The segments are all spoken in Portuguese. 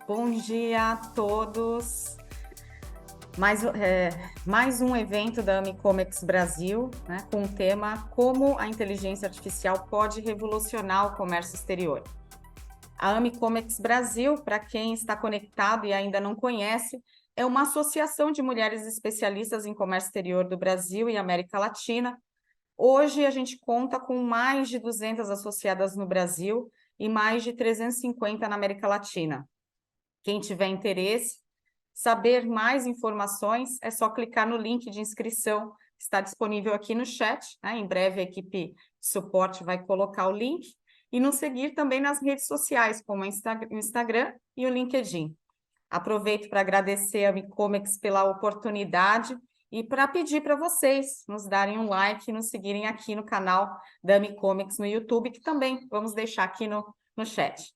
Bom dia a todos. Mais um evento da Amicomex Brasil, né, com o tema Como a inteligência artificial pode revolucionar o comércio exterior. A Amicomex Brasil, para quem está conectado e ainda não conhece, é uma associação de mulheres especialistas em comércio exterior do Brasil e América Latina. Hoje a gente conta com mais de 200 associadas no Brasil e mais de 350 na América Latina. Quem tiver interesse, saber mais informações, é só clicar no link de inscrição, que está disponível aqui no chat, né? Em breve a equipe de suporte vai colocar o link, e nos seguir também nas redes sociais, como o Instagram e o LinkedIn. Aproveito para agradecer a Amicomex pela oportunidade e para pedir para vocês nos darem um like e nos seguirem aqui no canal da Amicomex no YouTube, que também vamos deixar aqui no chat.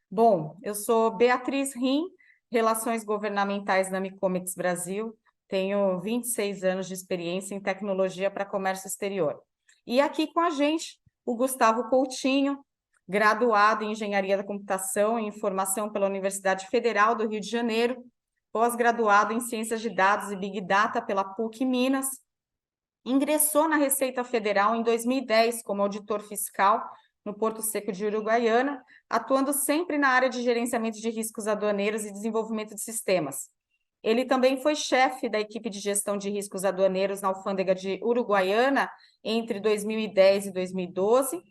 Bom, eu sou Beatriz Rim, Relações Governamentais da Amicomex Brasil, tenho 26 anos de experiência em tecnologia para comércio exterior. E aqui com a gente, o Gustavo Coutinho, graduado em Engenharia da Computação e Informação pela Universidade Federal do Rio de Janeiro, pós-graduado em Ciências de Dados e Big Data pela PUC Minas, ingressou na Receita Federal em 2010 como auditor fiscal no Porto Seco de Uruguaiana, atuando sempre na área de gerenciamento de riscos aduaneiros e desenvolvimento de sistemas. Ele também foi chefe da equipe de gestão de riscos aduaneiros na alfândega de Uruguaiana entre 2010 e 2012,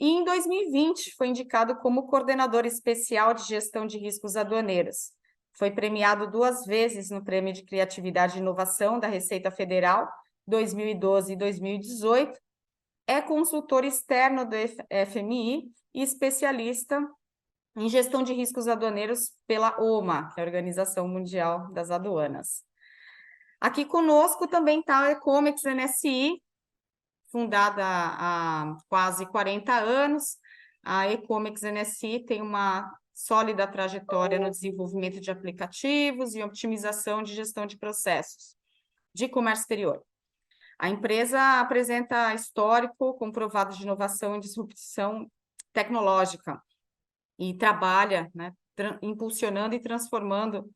e em 2020 foi indicado como coordenador especial de gestão de riscos aduaneiros. Foi premiado 2 vezes no Prêmio de Criatividade e Inovação da Receita Federal, 2012 e 2018, é consultor externo do FMI e especialista em gestão de riscos aduaneiros pela OMA, que é a Organização Mundial das Aduanas. Aqui conosco também está a Ecomex NSI, fundada há quase 40 anos. A Ecomex NSI tem uma sólida trajetória no desenvolvimento de aplicativos e otimização de gestão de processos de comércio exterior. A empresa apresenta histórico comprovado de inovação e disrupção tecnológica e trabalha, né, impulsionando e transformando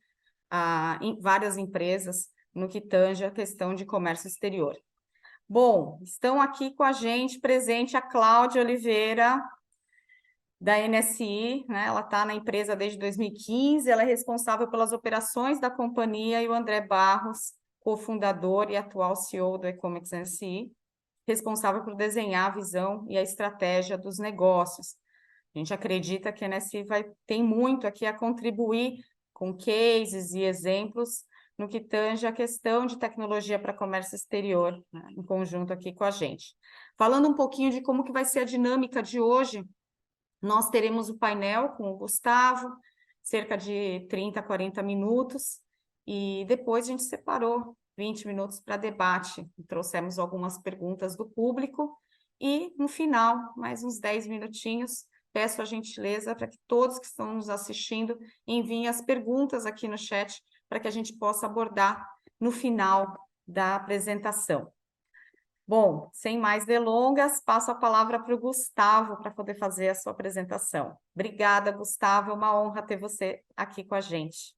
várias empresas no que tange a questão de comércio exterior. Bom, estão aqui com a gente, presente a Cláudia Oliveira, da NSI, né? Ela está na empresa desde 2015, ela é responsável pelas operações da companhia, e o André Barros, cofundador e atual CEO do Ecomex NSI, responsável por desenhar a visão e a estratégia dos negócios. A gente acredita que a NSI tem muito aqui a contribuir com cases e exemplos no que tange a questão de tecnologia para comércio exterior, né, em conjunto aqui com a gente. Falando um pouquinho de como que vai ser a dinâmica de hoje, nós teremos o painel com o Gustavo, cerca de 30, 40 minutos, e depois a gente separou 20 minutos para debate. Trouxemos algumas perguntas do público e, no final, mais uns 10 minutinhos, peço a gentileza para que todos que estão nos assistindo enviem as perguntas aqui no chat para que a gente possa abordar no final da apresentação. Bom, sem mais delongas, passo a palavra para o Gustavo para poder fazer a sua apresentação. Obrigada, Gustavo, é uma honra ter você aqui com a gente.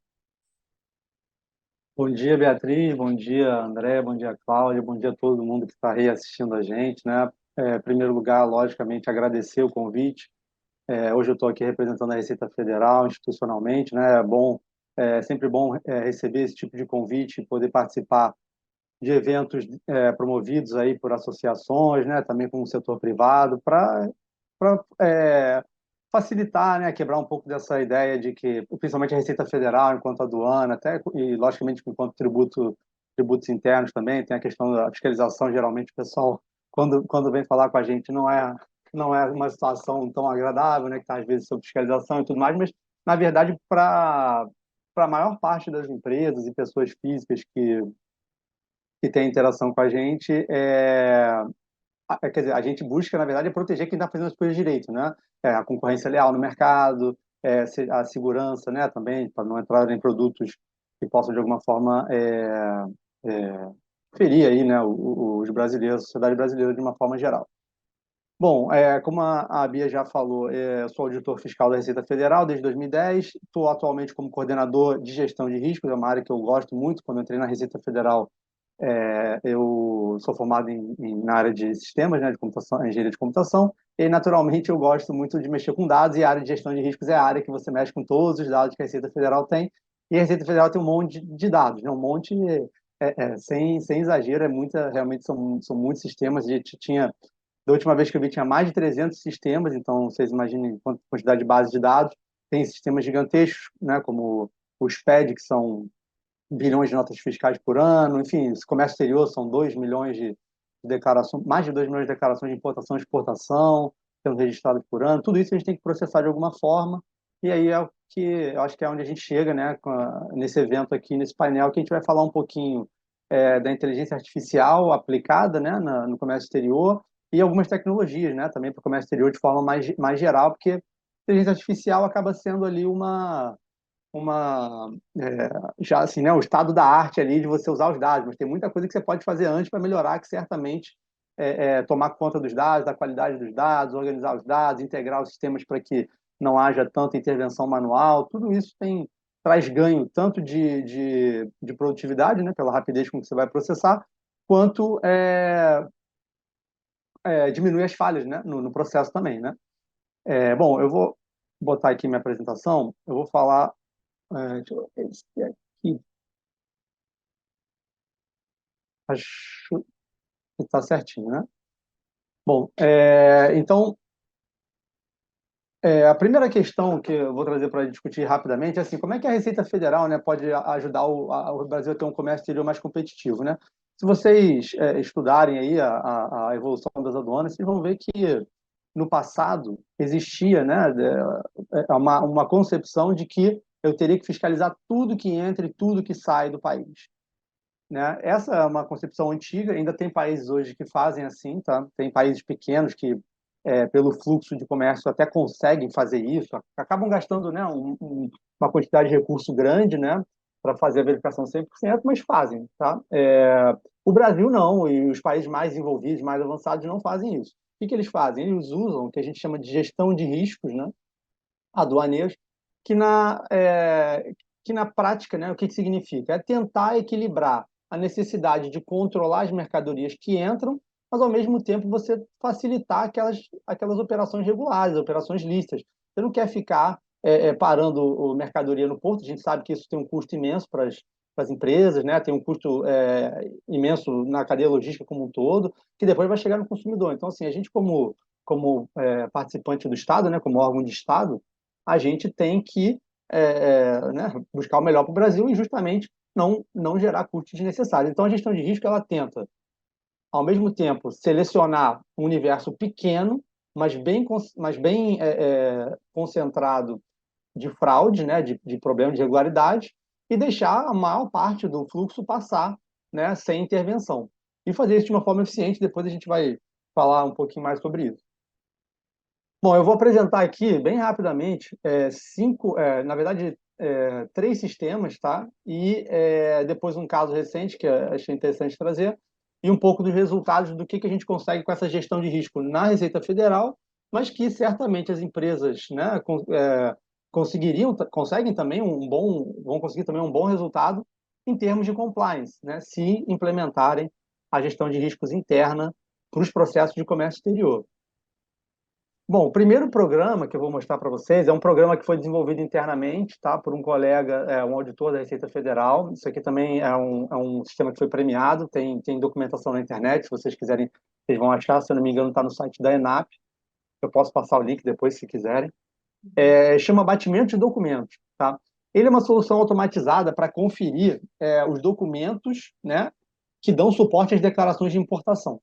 Bom dia, Beatriz, bom dia, André, bom dia, Cláudia, bom dia a todo mundo que está aí assistindo a gente, né? Em primeiro lugar, logicamente, agradecer o convite. Hoje eu estou aqui representando a Receita Federal institucionalmente, né? Sempre bom receber esse tipo de convite e poder participar de eventos promovidos aí por associações, né? Também com o setor privado, para facilitar, né, quebrar um pouco dessa ideia de que, principalmente a Receita Federal, enquanto aduana, até e logicamente enquanto tributos internos também, tem a questão da fiscalização. Geralmente o pessoal, quando vem falar com a gente, não é uma situação tão agradável, né, que está às vezes sob fiscalização e tudo mais, mas na verdade para a maior parte das empresas e pessoas físicas que têm interação com a gente, quer dizer, a gente busca, na verdade, proteger quem está fazendo as coisas direito, né? A concorrência leal no mercado, a segurança, né, também, para não entrar em produtos que possam, de alguma forma, ferir aí, né, os brasileiros, a sociedade brasileira de uma forma geral. Bom, como a Bia já falou, eu sou auditor fiscal da Receita Federal desde 2010, estou atualmente como coordenador de gestão de riscos, é uma área que eu gosto muito. Quando eu entrei na Receita Federal, eu sou formado na área de sistemas, né, de computação, engenharia de computação, e naturalmente eu gosto muito de mexer com dados, e a área de gestão de riscos é a área que você mexe com todos os dados que a Receita Federal tem, e a Receita Federal tem um monte de dados, né, um monte, sem exagero, realmente são muitos sistemas. A gente tinha, da última vez que eu vi, tinha mais de 300 sistemas, então vocês imaginem quanta quantidade de base de dados. Tem sistemas gigantescos, né, como o SPED, que são bilhões de notas fiscais por ano. Enfim, esse comércio exterior são 2 milhões de declarações, mais de 2 milhões de declarações de importação e exportação sendo registradas por ano. Tudo isso a gente tem que processar de alguma forma, e aí é o que eu acho que é onde a gente chega, né, nesse evento aqui, nesse painel, que a gente vai falar um pouquinho da inteligência artificial aplicada, né, no comércio exterior, e algumas tecnologias, né, também para o comércio exterior de forma mais geral, porque a inteligência artificial acaba sendo ali já assim, né, o estado da arte ali de você usar os dados, mas tem muita coisa que você pode fazer antes para melhorar, que certamente tomar conta dos dados, da qualidade dos dados, organizar os dados, integrar os sistemas para que não haja tanta intervenção manual. Tudo isso traz ganho tanto de produtividade, né, pela rapidez com que você vai processar, quanto diminui as falhas, né, no processo também, né? Bom, eu vou botar aqui minha apresentação, eu vou falar. Deixa eu ver esse aqui. Acho que está certinho, né? Bom, então, a primeira questão que eu vou trazer para discutir rapidamente é assim: como é que a Receita Federal, né, pode ajudar o Brasil a ter um comércio exterior mais competitivo, né? Se vocês estudarem aí a evolução das aduanas, vocês vão ver que no passado existia, né, uma concepção de que eu teria que fiscalizar tudo que entra e tudo que sai do país, né? Essa é uma concepção antiga, ainda tem países hoje que fazem assim, tá? Tem países pequenos que, pelo fluxo de comércio, até conseguem fazer isso, acabam gastando, né, uma quantidade de recurso grande, né, para fazer a verificação 100%, mas fazem, tá? O Brasil não, e os países mais envolvidos, mais avançados, não fazem isso. O que eles fazem? Eles usam o que a gente chama de gestão de riscos, né, aduaneiros, que na prática, né, o que significa? É tentar equilibrar a necessidade de controlar as mercadorias que entram, mas ao mesmo tempo você facilitar aquelas operações regulares, operações lícitas. Você não quer ficar parando a mercadoria no porto, a gente sabe que isso tem um custo imenso para as empresas, né? Tem um custo imenso na cadeia logística como um todo, que depois vai chegar no consumidor. Então, assim, a gente como participante do Estado, né, como órgão de Estado, a gente tem que né, buscar o melhor para o Brasil e justamente não gerar custos desnecessários. Então, a gestão de risco ela tenta, ao mesmo tempo, selecionar um universo pequeno, mas bem concentrado de fraude, né, de problemas de irregularidade, e deixar a maior parte do fluxo passar, né, sem intervenção. E fazer isso de uma forma eficiente. Depois a gente vai falar um pouquinho mais sobre isso. Bom, eu vou apresentar aqui bem rapidamente na verdade, três sistemas, tá? E depois um caso recente que eu achei interessante trazer, e um pouco dos resultados do que a gente consegue com essa gestão de risco na Receita Federal, mas que certamente as empresas, né, conseguem também vão conseguir também um bom resultado em termos de compliance, né, se implementarem a gestão de riscos interna para os processos de comércio exterior. Bom, o primeiro programa que eu vou mostrar para vocês é um programa que foi desenvolvido internamente, tá, por um colega, um auditor da Receita Federal. Isso aqui também é um sistema que foi premiado, tem documentação na internet, se vocês quiserem, vocês vão achar, se eu não me engano, está no site da ENAP. Eu posso passar o link depois, se quiserem. Chama batimento de documentos, tá? Ele é uma solução automatizada para conferir os documentos, né, que dão suporte às declarações de importação.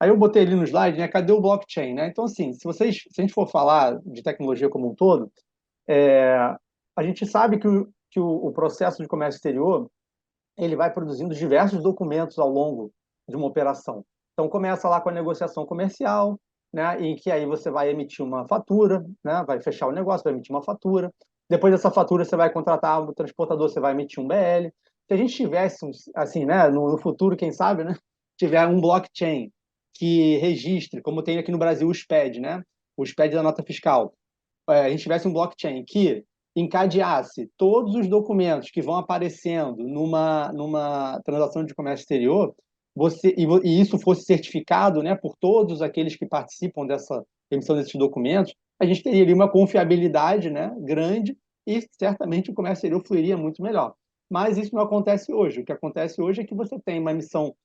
Aí eu botei ali no slide, né? Cadê o blockchain, né? Então, assim, se a gente for falar de tecnologia como um todo, é, a gente sabe que o processo de comércio exterior ele vai produzindo diversos documentos ao longo de uma operação. Então, começa lá com a negociação comercial, né? Em que aí você vai emitir uma fatura, né? Vai fechar o negócio, vai emitir uma fatura. Depois dessa fatura, você vai contratar o transportador, você vai emitir um BL. Se a gente tivesse, assim, né? No futuro, quem sabe, né? Tiver um blockchain que registre, como tem aqui no Brasil o SPED, né? O SPED da nota fiscal. A gente tivesse um blockchain que encadeasse todos os documentos que vão aparecendo numa transação de comércio exterior, e isso fosse certificado, né, por todos aqueles que participam dessa emissão desses documentos, a gente teria ali uma confiabilidade, né, grande, e certamente o comércio exterior fluiria muito melhor. Mas isso não acontece hoje. O que acontece hoje é que você tem uma emissão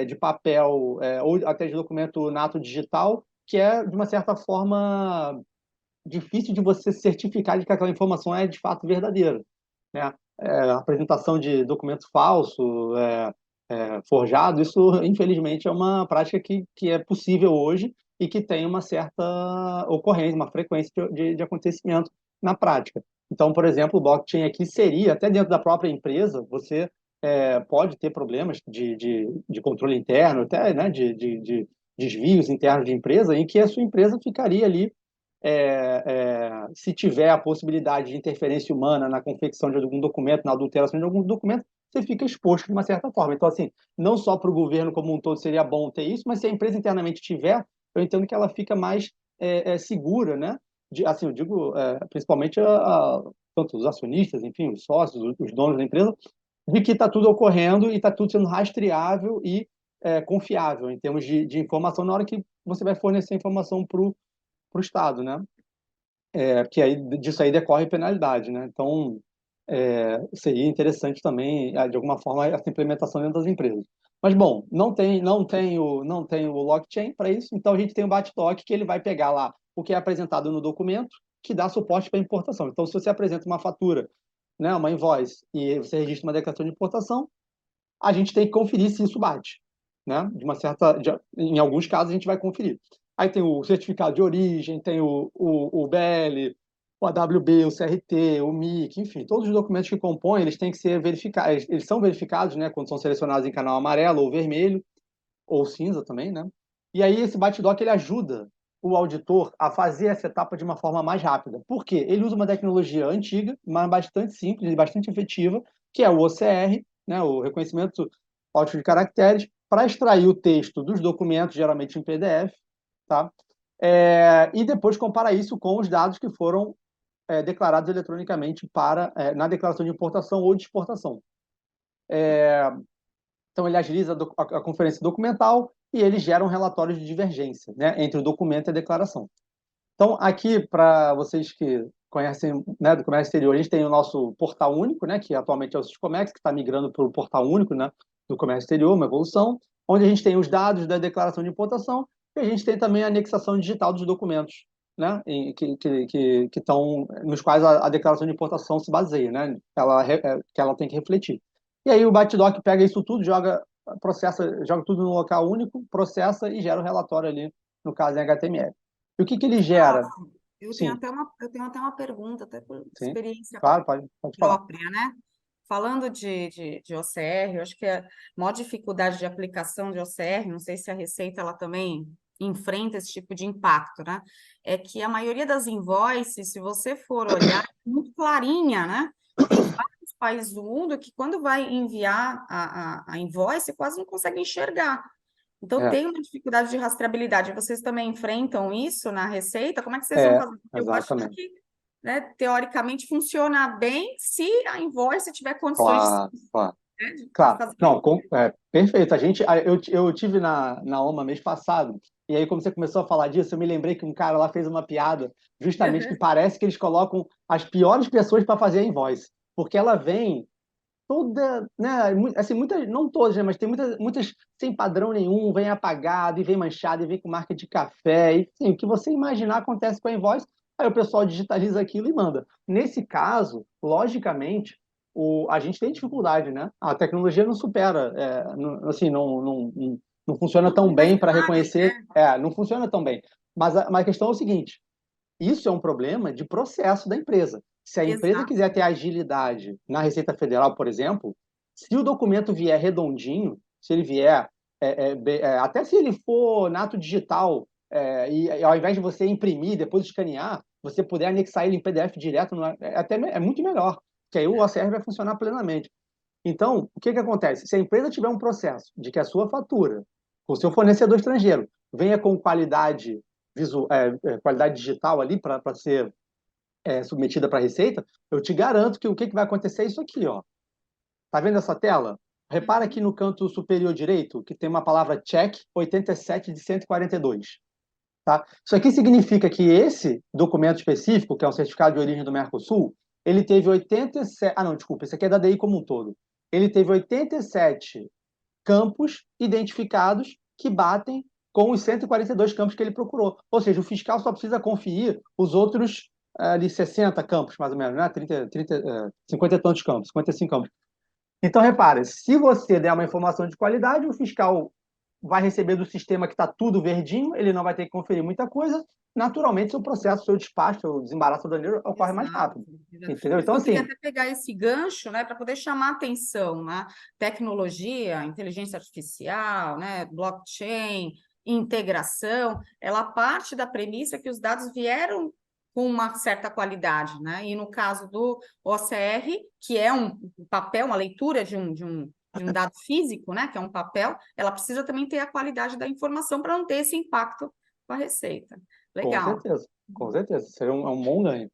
de papel ou até de documento nato digital, que é, de uma certa forma, difícil de você certificar de que aquela informação é de fato verdadeira, né? A apresentação de documento falso, forjado, isso infelizmente é uma prática que é possível hoje e que tem uma certa ocorrência, uma frequência de acontecimento na prática. Então, por exemplo, o blockchain aqui seria, até dentro da própria empresa, você pode ter problemas de controle interno, até, né, de desvios internos de empresa, em que a sua empresa ficaria ali se tiver a possibilidade de interferência humana na confecção de algum documento, na adulteração de algum documento, você fica exposto de uma certa forma. Então, assim, não só para o governo como um todo seria bom ter isso, mas se a empresa internamente tiver, eu entendo que ela fica mais segura, né? Assim, eu digo principalmente tanto os acionistas, enfim, os sócios, os donos da empresa, de que está tudo ocorrendo e está tudo sendo rastreável e confiável em termos de informação na hora que você vai fornecer informação para o Estado, né? Que aí disso aí decorre penalidade, né? Então, seria interessante também, de alguma forma, essa implementação dentro das empresas. Mas, bom, não tem o blockchain para isso, então a gente tem o BAT-TOC, que ele vai pegar lá o que é apresentado no documento, que dá suporte para importação. Então, se você apresenta uma fatura, né, uma invoice, e você registra uma declaração de importação, a gente tem que conferir se isso bate, né? Em alguns casos a gente vai conferir. Aí tem o certificado de origem, tem o BL, o AWB, o CRT, o MIC, enfim, todos os documentos que compõem, eles têm que ser verificados, eles são verificados, né, quando são selecionados em canal amarelo ou vermelho, ou cinza também, né? E aí esse BAT-DOC ele ajuda o auditor a fazer essa etapa de uma forma mais rápida. Por quê? Ele usa uma tecnologia antiga, mas bastante simples e bastante efetiva, que é o OCR, né, o reconhecimento óptico de caracteres, para extrair o texto dos documentos, geralmente em PDF, tá? E depois comparar isso com os dados que foram declarados eletronicamente na declaração de importação ou de exportação. Então, ele agiliza a conferência documental e ele gera um relatório de divergência, né, entre o documento e a declaração. Então, aqui, para vocês que conhecem, né, do comércio exterior, a gente tem o nosso portal único, né, que atualmente é o Siscomex, que está migrando para o portal único, né, do comércio exterior, uma evolução, onde a gente tem os dados da declaração de importação e a gente tem também a anexação digital dos documentos, né, que estão, nos quais a declaração de importação se baseia, né, que ela tem que refletir. E aí o BAT-DOC pega isso tudo, joga tudo no local único, processa e gera o relatório ali, no caso em HTML. E o que ele gera? Sim, Eu tenho até uma pergunta, até por sim. experiência Claro, pode falar. própria, né? Falando de OCR, eu acho que a maior dificuldade de aplicação de OCR, não sei se a Receita ela também enfrenta esse tipo de impacto, né? É que a maioria das invoices, se você for olhar, é muito clarinha, né? Tem vários países do mundo que quando vai enviar a invoice, quase não consegue enxergar. Então, É, tem uma dificuldade de rastreabilidade. Vocês também enfrentam isso na Receita? Como é que vocês vão é, fazer? Porque eu acho exatamente. que, né, teoricamente, funciona bem se a invoice tiver condições Claro, claro. de Claro. fazer. Não, perfeito. Eu tive na OMA mês passado, e aí, como você começou a falar disso, eu me lembrei que um cara lá fez uma piada, justamente que parece que eles colocam as piores pessoas para fazer a invoice, porque ela vem toda, né, assim, muitas, não todas, né, mas tem muitas sem padrão nenhum, vem apagado, e vem manchado, e vem com marca de café, e sim, o que você imaginar acontece com a invoice, aí o pessoal digitaliza aquilo e manda. Nesse caso, logicamente, a gente tem dificuldade, né? A tecnologia não supera, assim, não funciona Tudo tão bem, mas bem para vale, reconhecer, né? não funciona tão bem. Mas a questão é o seguinte, isso é um problema de processo da empresa. Se a empresa Exato. quiser ter agilidade na Receita Federal, por exemplo, se o documento vier redondinho, se ele vier, até se ele for nato digital, e ao invés de você imprimir, depois escanear, você puder anexar ele em PDF direto, é muito melhor, porque aí o OCR vai funcionar plenamente. Então, o que acontece? Se a empresa tiver um processo de que a sua fatura o seu fornecedor estrangeiro venha com qualidade visual, qualidade digital ali para ser submetida para a Receita, eu te garanto que o que vai acontecer é isso aqui, ó. Tá vendo essa tela? Repara aqui no canto superior direito que tem uma palavra check 87 de 142. Tá? Isso aqui significa que esse documento específico, que é um certificado de origem do Mercosul, ele teve 87. Ah, não, desculpa, esse aqui é da DI como um todo. Ele teve 87 campos identificados que batem com os 142 campos que ele procurou. Ou seja, o fiscal só precisa conferir os outros ali 60 campos, mais ou menos, né? 50 e tantos campos, 55 campos. Então, repare, se você der uma informação de qualidade, o fiscal vai receber do sistema que está tudo verdinho, ele não vai ter que conferir muita coisa, naturalmente seu processo, seu despacho, seu desembaraço do dinheiro ocorre mais rápido. Entendeu? Então, eu queria assim, até pegar esse gancho, né, para poder chamar atenção, né? Tecnologia, inteligência artificial, né, blockchain, integração, ela parte da premissa que os dados vieram com uma certa qualidade, né? E no caso do OCR, que é um papel, uma leitura de um dado físico, né, que é um papel, ela precisa também ter a qualidade da informação para não ter esse impacto com a receita. com Legal. certeza, com certeza, seria um bom ganho.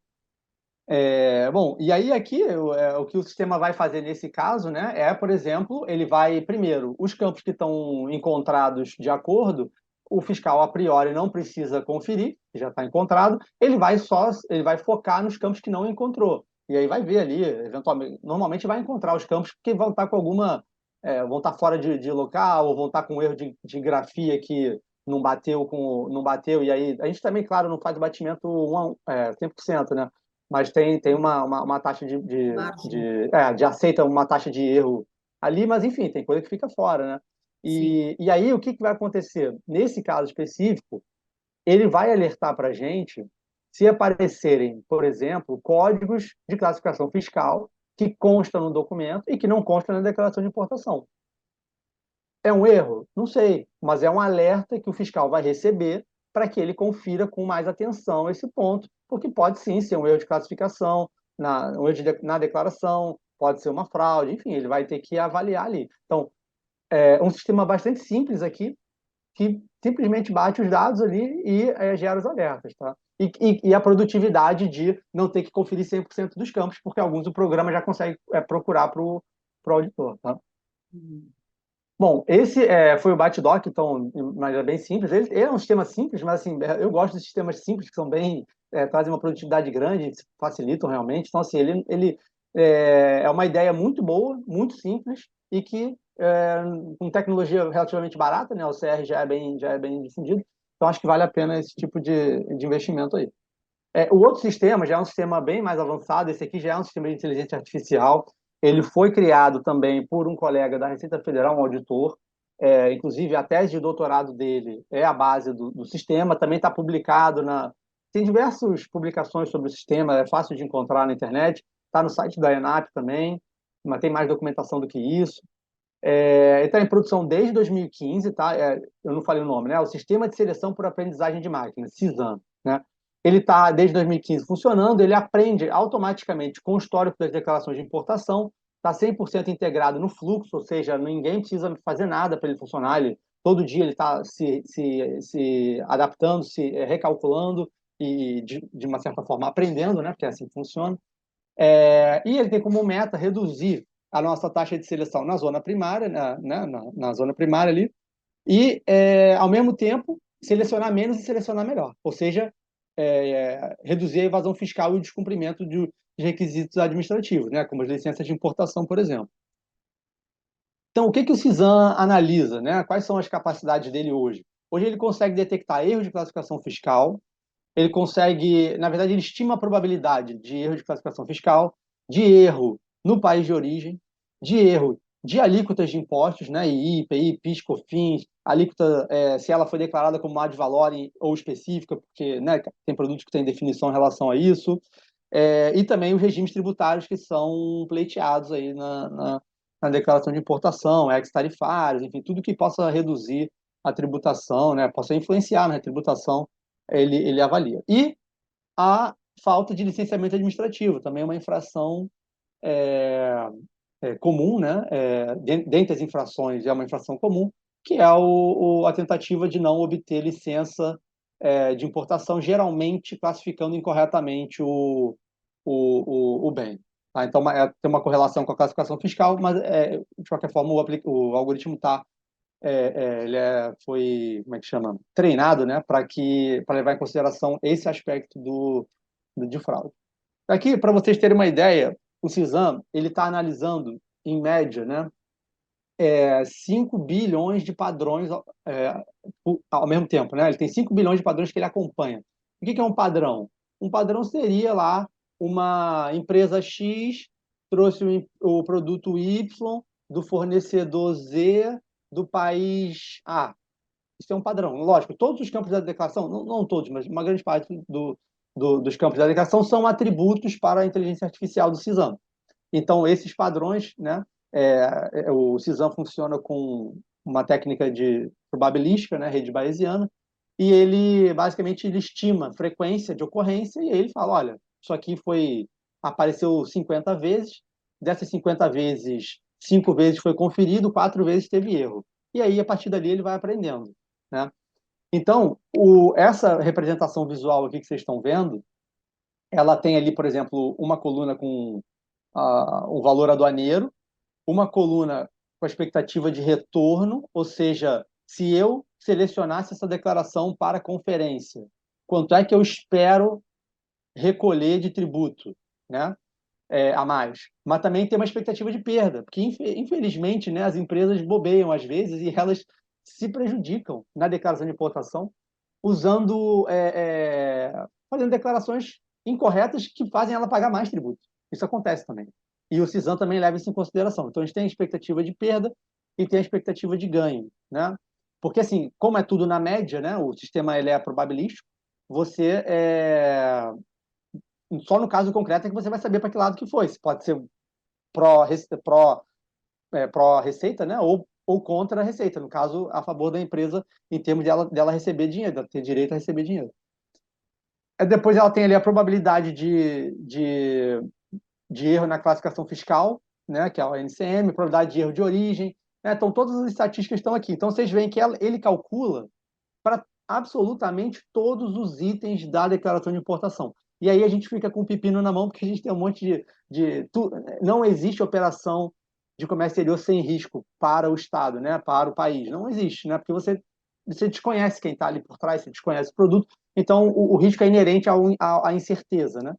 Bom, e aí aqui o que o sistema vai fazer nesse caso, né, por exemplo, ele vai, primeiro, os campos que estão encontrados de acordo, o fiscal a priori não precisa conferir, que já está encontrado, ele vai focar nos campos que não encontrou. E aí vai ver ali, eventualmente, normalmente vai encontrar os campos que vão estar com alguma, vão estar fora de local, ou vão estar com um erro de grafia que não bateu, e aí a gente também, claro, não faz o batimento 100%, né? Mas tem uma taxa Margem. de aceita uma taxa de erro ali, mas enfim, tem coisa que fica fora, né? Sim. E aí o que vai acontecer? Nesse caso específico, ele vai alertar para a gente se aparecerem, por exemplo, códigos de classificação fiscal que constam no documento e que não constam na declaração de importação. É um erro? Não sei, mas é um alerta que o fiscal vai receber para que ele confira com mais atenção esse ponto, porque pode sim ser um erro de classificação um erro na declaração, pode ser uma fraude, enfim, ele vai ter que avaliar ali. Então, é um sistema bastante simples aqui, que simplesmente bate os dados ali e gera os alertas, tá? E a produtividade de não ter que conferir 100% dos campos, porque alguns o programa já consegue procurar para o auditor, tá? Bom, esse foi o BatDoc, então, mas é bem simples. Ele é um sistema simples, mas assim, eu gosto de sistemas simples que são bem, trazem uma produtividade grande, facilitam realmente. Então, assim, ele é uma ideia muito boa, muito simples e que com tecnologia relativamente barata, né? O CR já é bem difundido. Então, acho que vale a pena esse tipo de investimento aí. O outro sistema já é um sistema bem mais avançado, esse aqui já é um sistema de inteligência artificial. Ele foi criado também por um colega da Receita Federal, um auditor. Inclusive, a tese de doutorado dele é a base do sistema. Também está publicado Tem diversas publicações sobre o sistema, é fácil de encontrar na internet. Está no site da ENAP também, mas tem mais documentação do que isso. Ele está em produção desde 2015, tá? Eu não falei o nome, né? O Sistema de Seleção por Aprendizagem de Máquina, CISAM, né? Ele está desde 2015 funcionando, ele aprende automaticamente com o histórico das declarações de importação, está 100% integrado no fluxo, ou seja, ninguém precisa fazer nada para ele funcionar, todo dia ele está se adaptando, se recalculando e, de uma certa forma, aprendendo, né? Porque é assim que funciona. E ele tem como meta reduzir a nossa taxa de seleção na zona primária, na zona primária ali, e, ao mesmo tempo, selecionar menos e selecionar melhor. Ou seja, reduzir a evasão fiscal e o descumprimento de requisitos administrativos, né, como as licenças de importação, por exemplo. Então, o que o CISAM analisa? Né? Quais são as capacidades dele hoje? Hoje ele consegue detectar erros de classificação fiscal, ele consegue, na verdade, ele estima a probabilidade de erro de classificação fiscal, de erro no país de origem, de erro de alíquotas de impostos, né, II, IPI, PIS, COFINS, alíquota, se ela foi declarada como ad valorem ou específica, porque, né, tem produtos que têm definição em relação a isso, e também os regimes tributários que são pleiteados aí na declaração de importação, ex-tarifários, enfim, tudo que possa reduzir a tributação, né, possa influenciar na tributação, ele avalia. E a falta de licenciamento administrativo, também é uma infração comum, né? Dentre as infrações, é uma infração comum, que é a tentativa de não obter licença de importação, geralmente classificando incorretamente o bem. Tá? Então, tem uma correlação com a classificação fiscal, mas, de qualquer forma, o algoritmo foi, como é que chama? Treinado, né, para levar em consideração esse aspecto de fraude. Aqui, para vocês terem uma ideia, o CISAM ele está analisando, em média, né, 5 bilhões de padrões ao mesmo tempo. Né? Ele tem 5 bilhões de padrões que ele acompanha. O que é um padrão? Um padrão seria lá uma empresa X trouxe o produto Y do fornecedor Z do país A. Isso é um padrão. Lógico, todos os campos da declaração, não todos, mas uma grande parte dos campos da declaração são atributos para a inteligência artificial do CISAM. Então, esses padrões, né, o CISAM funciona com uma técnica de probabilística, né, rede bayesiana, e ele, basicamente, ele estima frequência de ocorrência e ele fala, olha, isso aqui apareceu 50 vezes, dessas 50 vezes, 5 vezes foi conferido, 4 vezes teve erro. E aí, a partir dali, ele vai aprendendo. Né? Então, essa representação visual aqui que vocês estão vendo, ela tem ali, por exemplo, uma coluna com o valor aduaneiro, uma coluna com a expectativa de retorno, ou seja, se eu selecionasse essa declaração para conferência, quanto é que eu espero recolher de tributo, né? A mais. Mas também tem uma expectativa de perda, porque infelizmente, né, as empresas bobeiam às vezes e elas se prejudicam na declaração de importação usando, fazendo declarações incorretas que fazem ela pagar mais tributo. Isso acontece também. E o CISAM também leva isso em consideração. Então, a gente tem a expectativa de perda e tem a expectativa de ganho. Né? Porque, assim, como é tudo na média, né, o sistema ele é probabilístico, você só no caso concreto é que você vai saber para que lado que foi. Se pode ser pró-receita, né, ou contra a receita, no caso, a favor da empresa, em termos dela receber dinheiro, dela ter direito a receber dinheiro. Depois ela tem ali a probabilidade de erro na classificação fiscal, né, que é o NCM, probabilidade de erro de origem. Né, então, todas as estatísticas estão aqui. Então, vocês veem que ele calcula para absolutamente todos os itens da declaração de importação. E aí a gente fica com o pepino na mão, porque a gente tem um monte não existe operação de comércio exterior sem risco para o Estado, né, para o país. Não existe, né, porque você desconhece quem está ali por trás, você desconhece o produto, então o risco é inerente à incerteza. Né?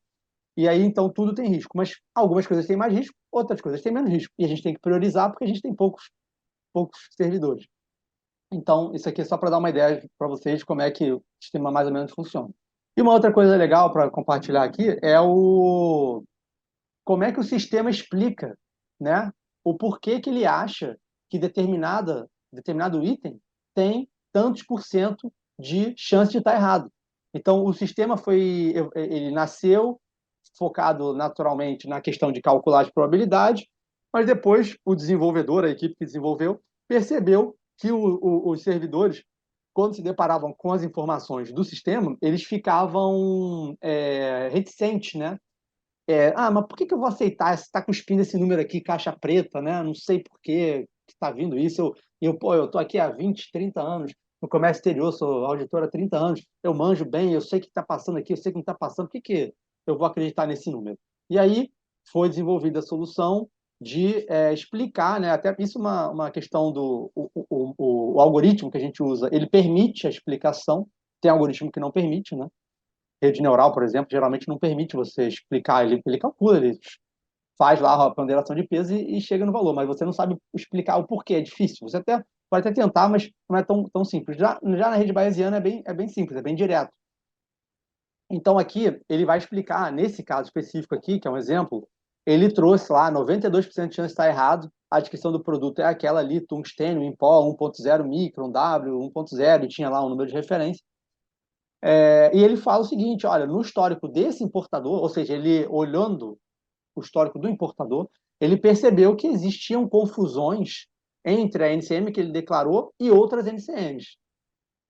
E aí, então, tudo tem risco. Mas algumas coisas têm mais risco, outras coisas têm menos risco. E a gente tem que priorizar porque a gente tem poucos servidores. Então, isso aqui é só para dar uma ideia para vocês de como é que o sistema mais ou menos funciona. E uma outra coisa legal para compartilhar aqui é como é que o sistema explica, né, o porquê que ele acha que determinado item tem tantos por cento de chance de estar errado. Então, o sistema ele nasceu focado naturalmente na questão de calcular as probabilidades, mas depois o desenvolvedor, a equipe que desenvolveu, percebeu que os servidores, quando se deparavam com as informações do sistema, eles ficavam reticentes, né? Mas por que eu vou aceitar? Você está cuspindo esse número aqui, caixa preta, né? Não sei por que está vindo isso. Eu estou aqui há 20, 30 anos no comércio exterior, sou auditor há 30 anos, eu manjo bem, eu sei o que está passando aqui, eu sei o que não está passando, por que eu vou acreditar nesse número? E aí foi desenvolvida a solução de explicar, né? Até isso é uma questão o algoritmo que a gente usa, ele permite a explicação, tem algoritmo que não permite, né? Rede neural, por exemplo, geralmente não permite você explicar, ele calcula, ele faz lá a ponderação de peso e chega no valor, mas você não sabe explicar o porquê, é difícil. Você pode até tentar, mas não é tão simples. Já na rede bayesiana é bem simples, é bem direto. Então, aqui, ele vai explicar, nesse caso específico aqui, que é um exemplo, ele trouxe lá 92% de chance de estar errado, a descrição do produto é aquela ali, tungstênio, em pó, 1.0 micron, W, 1.0, e tinha lá um número de referência. E ele fala o seguinte, olha, no histórico desse importador, ou seja, ele olhando o histórico do importador, ele percebeu que existiam confusões entre a NCM que ele declarou e outras NCMs.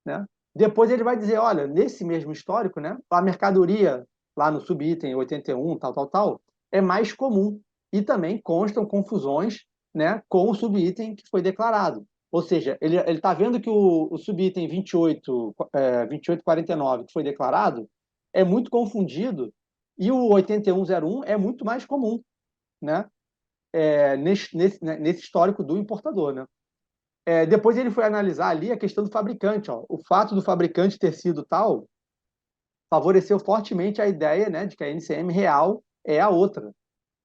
Né? Depois ele vai dizer, olha, nesse mesmo histórico, né, a mercadoria lá no subitem 81, tal, é mais comum. E também constam confusões, né, com o subitem que foi declarado. Ou seja, ele está vendo que o subitem 2849, que foi declarado, é muito confundido, e o 8101 é muito mais comum, né? Nesse histórico do importador, né? Depois ele foi analisar ali a questão do fabricante. Ó. O fato do fabricante ter sido tal favoreceu fortemente a ideia, né, de que a NCM real é a outra,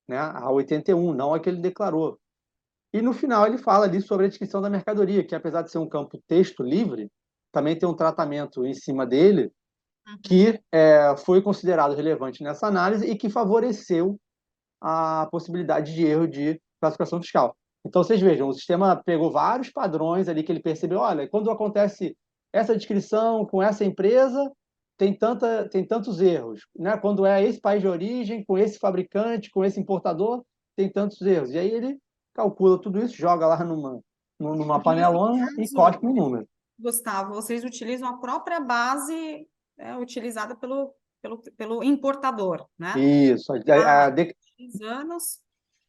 né, a 81, não a que ele declarou. E no final ele fala ali sobre a descrição da mercadoria, que apesar de ser um campo texto livre, também tem um tratamento em cima dele que foi considerado relevante nessa análise e que favoreceu a possibilidade de erro de classificação fiscal. Então, vocês vejam, o sistema pegou vários padrões ali que ele percebeu, olha, quando acontece essa descrição com essa empresa, tem tantos erros. Né? Quando é esse país de origem, com esse fabricante, com esse importador, tem tantos erros. E aí ele calcula tudo isso, joga lá numa Nesse panelona e caso, cospe um número. Gustavo, vocês utilizam a própria base utilizada pelo importador, né? Isso. Há X anos.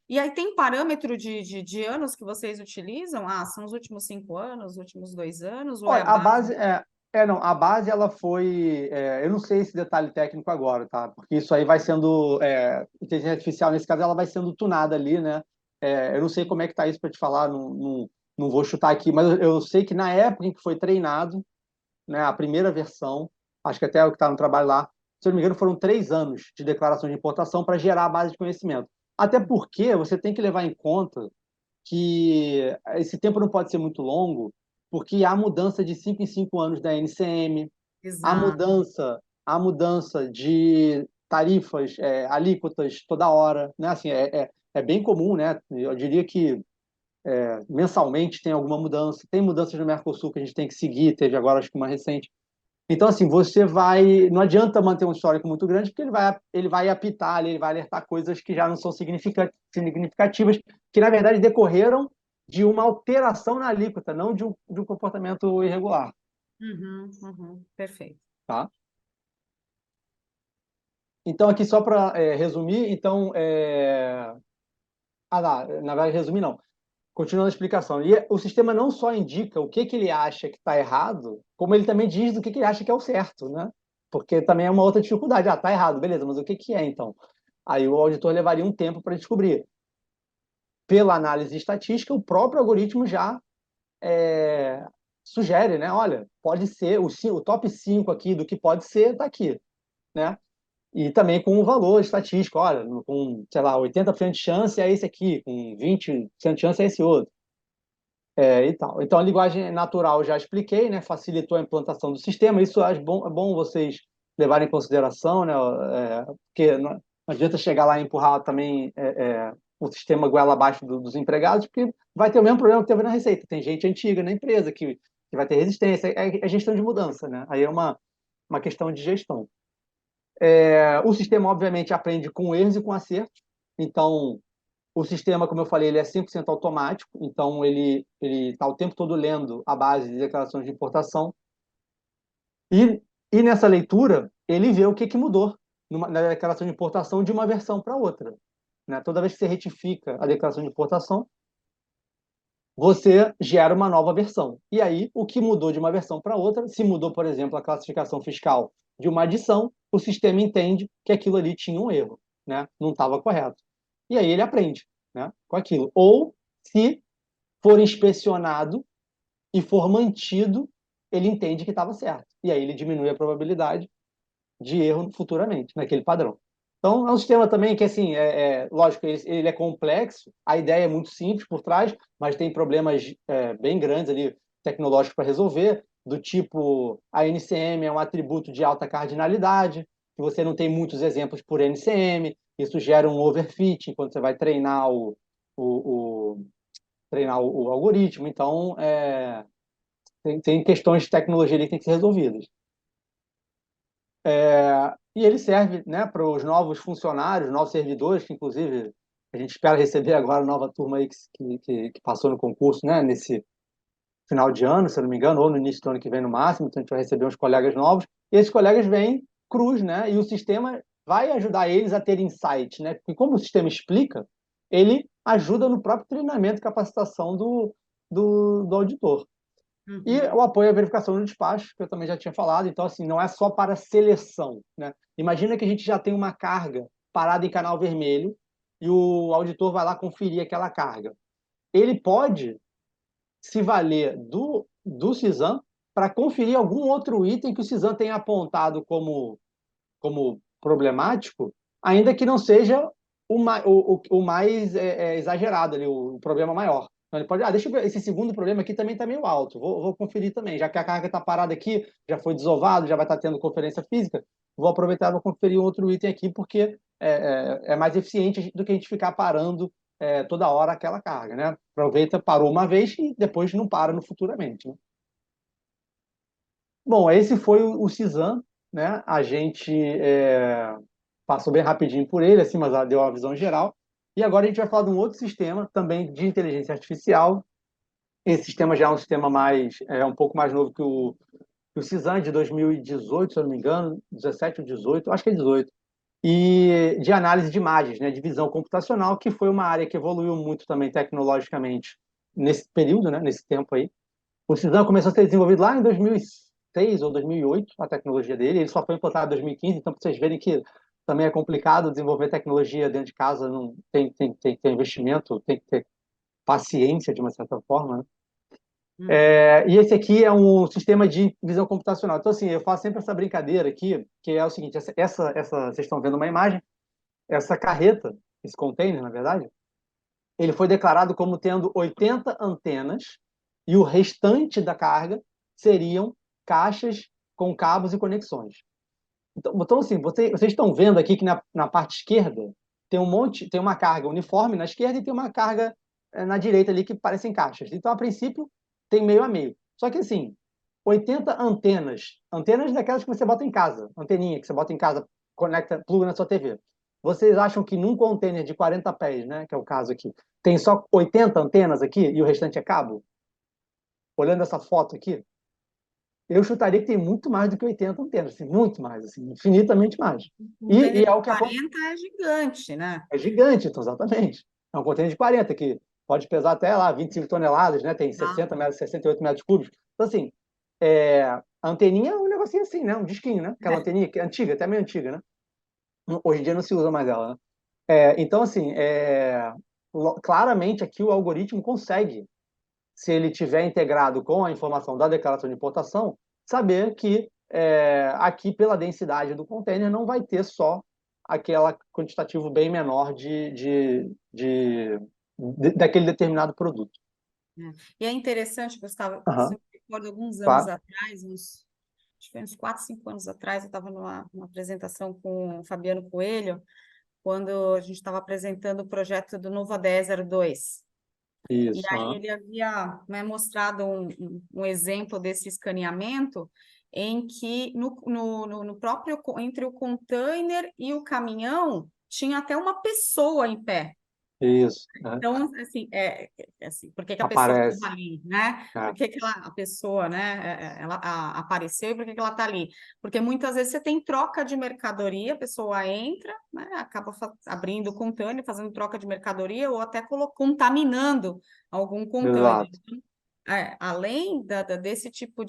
E aí tem parâmetro de anos que vocês utilizam? Ah, são os últimos 5 anos, os últimos 2 anos, ou é Olha, a a base? base não, a base ela foi, eu não sei esse detalhe técnico agora, tá? Porque isso aí vai sendo, inteligência artificial nesse caso, ela vai sendo tunada ali, né? Eu não sei como é que tá isso para te falar, não vou chutar aqui, mas eu sei que na época em que foi treinado, né, a primeira versão, acho que até é o que está no trabalho lá, se eu não me engano, foram 3 anos de declaração de importação para gerar a base de conhecimento. Até porque você tem que levar em conta que esse tempo não pode ser muito longo, porque há mudança de 5 em 5 anos da NCM, há Exato. mudança, há mudança de tarifas, alíquotas toda hora, né? Assim, é bem comum, né? Eu diria que mensalmente tem alguma mudança, tem mudanças no Mercosul que a gente tem que seguir, teve agora acho que uma recente. Então, assim, você vai. Não adianta manter um histórico muito grande, porque ele vai apitar, ele vai alertar coisas que já não são significativas, que na verdade decorreram de uma alteração na alíquota, não de um comportamento irregular. Uhum, uhum, perfeito. Tá? Então, aqui só para resumir, então. Na verdade, resumir não. Continuando a explicação. E o sistema não só indica o que ele acha que está errado, como ele também diz do que ele acha que é o certo, né? Porque também é uma outra dificuldade. Ah, tá errado, beleza, mas o que é então? Aí o auditor levaria um tempo para descobrir. Pela análise estatística, o próprio algoritmo já sugere, né? Olha, pode ser, o top 5 aqui do que pode ser está aqui, né? E também com o valor estatístico, olha, com, sei lá, 80% de chance é esse aqui, com 20% de chance é esse outro. E tal. Então, a linguagem natural eu já expliquei, né? Facilitou a implantação do sistema. Isso é bom vocês levarem em consideração, né? Porque não adianta chegar lá e empurrar também o sistema goela abaixo dos empregados, porque vai ter o mesmo problema que teve na Receita. Tem gente antiga na empresa que vai ter resistência. É gestão de mudança, né? Aí é uma questão de gestão. O sistema, obviamente, aprende com erros e com acertos. Então, o sistema, como eu falei, ele é 100% automático, então ele está o tempo todo lendo a base de declarações de importação. E nessa leitura, ele vê o que mudou na declaração de importação de uma versão para outra. Né? Toda vez que você retifica a declaração de importação, você gera uma nova versão. E aí, o que mudou de uma versão para outra, se mudou, por exemplo, a classificação fiscal de uma adição, o sistema entende que aquilo ali tinha um erro, né? Não estava correto. E aí ele aprende, né, com aquilo. Ou, se for inspecionado e for mantido, ele entende que estava certo. E aí ele diminui a probabilidade de erro futuramente, naquele padrão. Então, é um sistema também que, assim, lógico, ele é complexo, a ideia é muito simples por trás, mas tem problemas bem grandes ali, tecnológicos para resolver, do tipo, a NCM é um atributo de alta cardinalidade, que você não tem muitos exemplos por NCM, isso gera um overfitting quando você vai treinar o algoritmo. Então, tem questões de tecnologia ali que têm que ser resolvidas. E ele serve, né, para os novos funcionários, novos servidores, que inclusive a gente espera receber agora a nova turma aí que passou no concurso, né, nesse final de ano, se eu não me engano, ou no início do ano que vem no máximo, então a gente vai receber uns colegas novos, e esses colegas vêm cruz, né, e o sistema vai ajudar eles a ter insight, né, porque como o sistema explica, ele ajuda no próprio treinamento e capacitação do auditor. E o apoio à verificação no despacho, que eu também já tinha falado. Então, assim, não é só para seleção, né? Imagina que a gente já tem uma carga parada em canal vermelho e o auditor vai lá conferir aquela carga. Ele pode se valer do CISAM para conferir algum outro item que o CISAM tenha apontado como problemático, ainda que não seja o mais exagerado ali, o problema maior. Então ele pode, deixa eu ver, esse segundo problema aqui também está meio alto, vou conferir também, já que a carga está parada aqui, já foi desovado, já vai estar tendo conferência física, vou aproveitar e vou conferir um outro item aqui, porque é mais eficiente do que a gente ficar parando toda hora aquela carga, né? Aproveita, parou uma vez e depois não para no futuramente, né? Bom, esse foi o CISAM, né? A gente passou bem rapidinho por ele, assim, mas deu uma visão geral. E agora a gente vai falar de um outro sistema, também de inteligência artificial. Esse sistema já é um sistema um pouco mais novo que o CISAM, de 2018, se eu não me engano, 17 ou 18, acho que é 18. E de análise de imagens, né? De visão computacional, que foi uma área que evoluiu muito também tecnologicamente nesse período, né? Nesse tempo aí. O Cisão começou a ser desenvolvido lá em 2006 ou 2008, a tecnologia dele. Ele só foi implantado em 2015, então, para vocês verem que também é complicado desenvolver tecnologia dentro de casa, não tem que ter investimento, tem que ter paciência, de uma certa forma, né? E esse aqui é um sistema de visão computacional. Então, assim, eu faço sempre essa brincadeira aqui, que é o seguinte, vocês estão vendo uma imagem, essa carreta, esse container, na verdade, ele foi declarado como tendo 80 antenas e o restante da carga seriam caixas com cabos e conexões. Então assim, vocês estão vendo aqui que na parte esquerda tem uma carga uniforme na esquerda e tem uma carga na direita ali que parecem caixas. Então, a princípio, tem meio a meio. Só que assim, 80 antenas daquelas que você bota em casa, anteninha que você bota em casa, conecta, pluga na sua TV. Vocês acham que num container de 40 pés, né, que é o caso aqui, tem só 80 antenas aqui e o restante é cabo? Olhando essa foto aqui, eu chutaria que tem muito mais do que 80 antenas, assim, muito mais, assim, infinitamente mais. Um E container é de o que 40 é gigante, né? é gigante, então, exatamente. É um container de 40, que pode pesar até lá 25 toneladas, né? Tem Tá. 60 metros, 68 metros cúbicos. Então, assim, a anteninha é um negocinho assim, né? Um disquinho, né? Aquela anteninha que é antiga, até meio antiga, né? Hoje em dia não se usa mais ela, né? Então, assim, claramente aqui o algoritmo consegue, se ele tiver integrado com a informação da declaração de importação, saber que aqui, pela densidade do container, não vai ter só aquele quantitativo bem menor daquele determinado produto. E é interessante, Gustavo, se Aham, eu me recordo, alguns anos claro. atrás, acho que foi uns 4, 5 anos atrás, eu estava numa apresentação com o Fabiano Coelho, quando a gente estava apresentando o projeto do Nova 1002. E Isso. aí Aham. ele havia, né, mostrado um exemplo desse escaneamento em que no próprio, entre o container e o caminhão, tinha até uma pessoa em pé. Isso. Aham. Então, assim, assim, por que que a pessoa estava Aparece. ali, né? É. Por que que a pessoa, né, ela apareceu e por que que ela está ali? Porque muitas vezes você tem troca de mercadoria, a pessoa entra, né, acaba abrindo o container, fazendo troca de mercadoria ou até contaminando algum container. Exato. Além desse tipo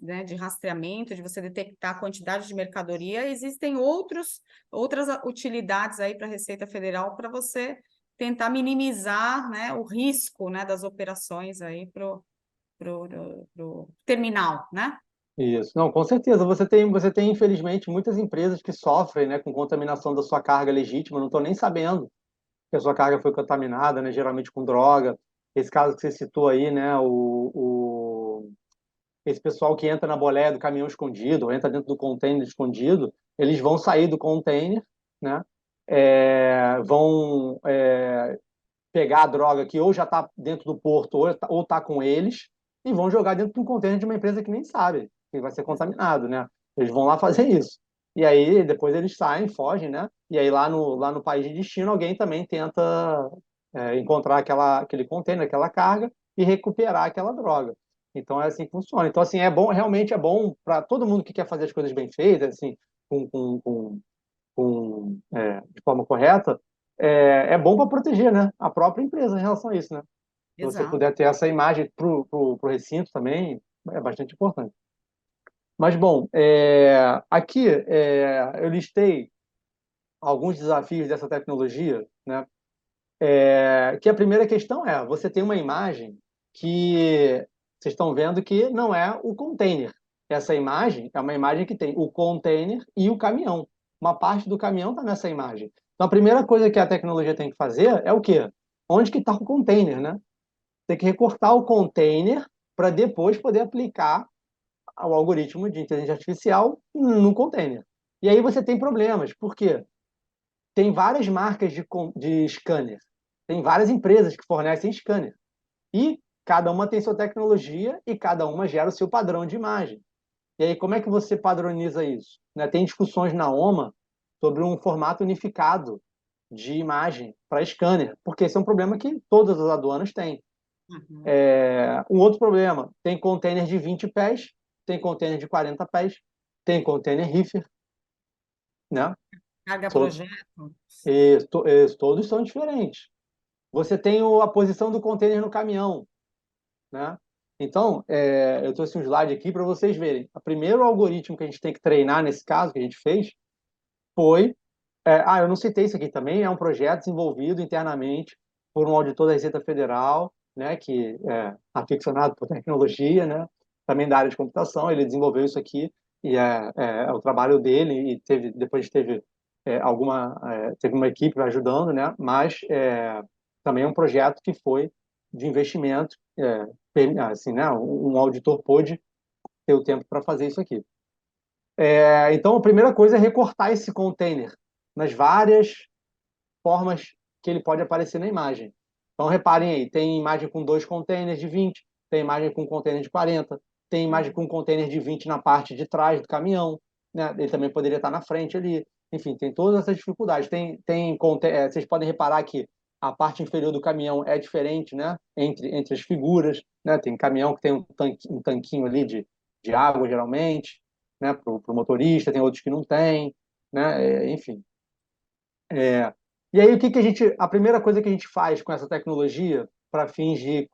né, de rastreamento, de você detectar a quantidade de mercadoria, existem outras utilidades aí para a Receita Federal para você tentar minimizar, né, o risco, né, das operações aí pro terminal, né? Isso. Não, com certeza. Você tem, infelizmente, muitas empresas que sofrem, né, com contaminação da sua carga legítima, não estão nem sabendo que a sua carga foi contaminada, né, geralmente com droga. Esse caso que você citou aí, né, esse pessoal que entra na boleia do caminhão escondido, ou entra dentro do container escondido, eles vão sair do container, né, vão pegar a droga que ou já está dentro do porto ou está com eles e vão jogar dentro de um container de uma empresa que nem sabe que vai ser contaminado, né? Eles vão lá fazer isso. E aí depois eles saem, fogem, né? E aí lá no país de destino alguém também tenta encontrar aquele container, aquela carga e recuperar aquela droga. Então é assim que funciona. Então assim é bom, realmente é bom para todo mundo que quer fazer as coisas bem feitas, assim, de forma correta, é bom para proteger, né, a própria empresa em relação a isso, né? Se você Exato. puder ter essa imagem para o recinto também, é bastante importante. Mas, bom, aqui eu listei alguns desafios dessa tecnologia, né? Que a primeira questão é, você tem uma imagem que vocês estão vendo que não é o container. Essa imagem é uma imagem que tem o container e o caminhão. Uma parte do caminhão está nessa imagem. Então, a primeira coisa que a tecnologia tem que fazer é o quê? Onde que está o container, né? Tem que recortar o container para depois poder aplicar o algoritmo de inteligência artificial no container. E aí você tem problemas. Por quê? Tem várias marcas de scanner. Tem várias empresas que fornecem scanner. E cada uma tem sua tecnologia e cada uma gera o seu padrão de imagem. E aí, como é que você padroniza isso? Né? Tem discussões na OMA sobre um formato unificado de imagem para scanner, porque esse é um problema que todas as aduanas têm. Uhum. Um outro problema, tem container de 20 pés, tem container de 40 pés, tem container reefer, né? Carga To- projeto. Todos são diferentes. Você tem a posição do container no caminhão, né? Então, eu trouxe um slide aqui para vocês verem. O primeiro algoritmo que a gente tem que treinar nesse caso, que a gente fez, foi... eu não citei isso aqui também, é um projeto desenvolvido internamente por um auditor da Receita Federal, né, que é aficionado por tecnologia, né, também da área de computação. Ele desenvolveu isso aqui e é o trabalho dele, e depois teve teve uma equipe ajudando, né, mas também é um projeto que foi de investimento, assim, né, um auditor pôde ter o tempo para fazer isso aqui. Então, a primeira coisa é recortar esse container nas várias formas que ele pode aparecer na imagem. Então, reparem aí, tem imagem com dois containers de 20, tem imagem com container de 40, tem imagem com container de 20 na parte de trás do caminhão, né? Ele também poderia estar na frente ali. Enfim, tem todas essas dificuldades. Vocês podem reparar que a parte inferior do caminhão é diferente, né? Entre as figuras, né? Tem caminhão que tem um tanquinho ali de água, geralmente, né? Para o motorista, tem outros que não tem, né? Enfim. E aí, a primeira coisa que a gente faz com essa tecnologia para fins de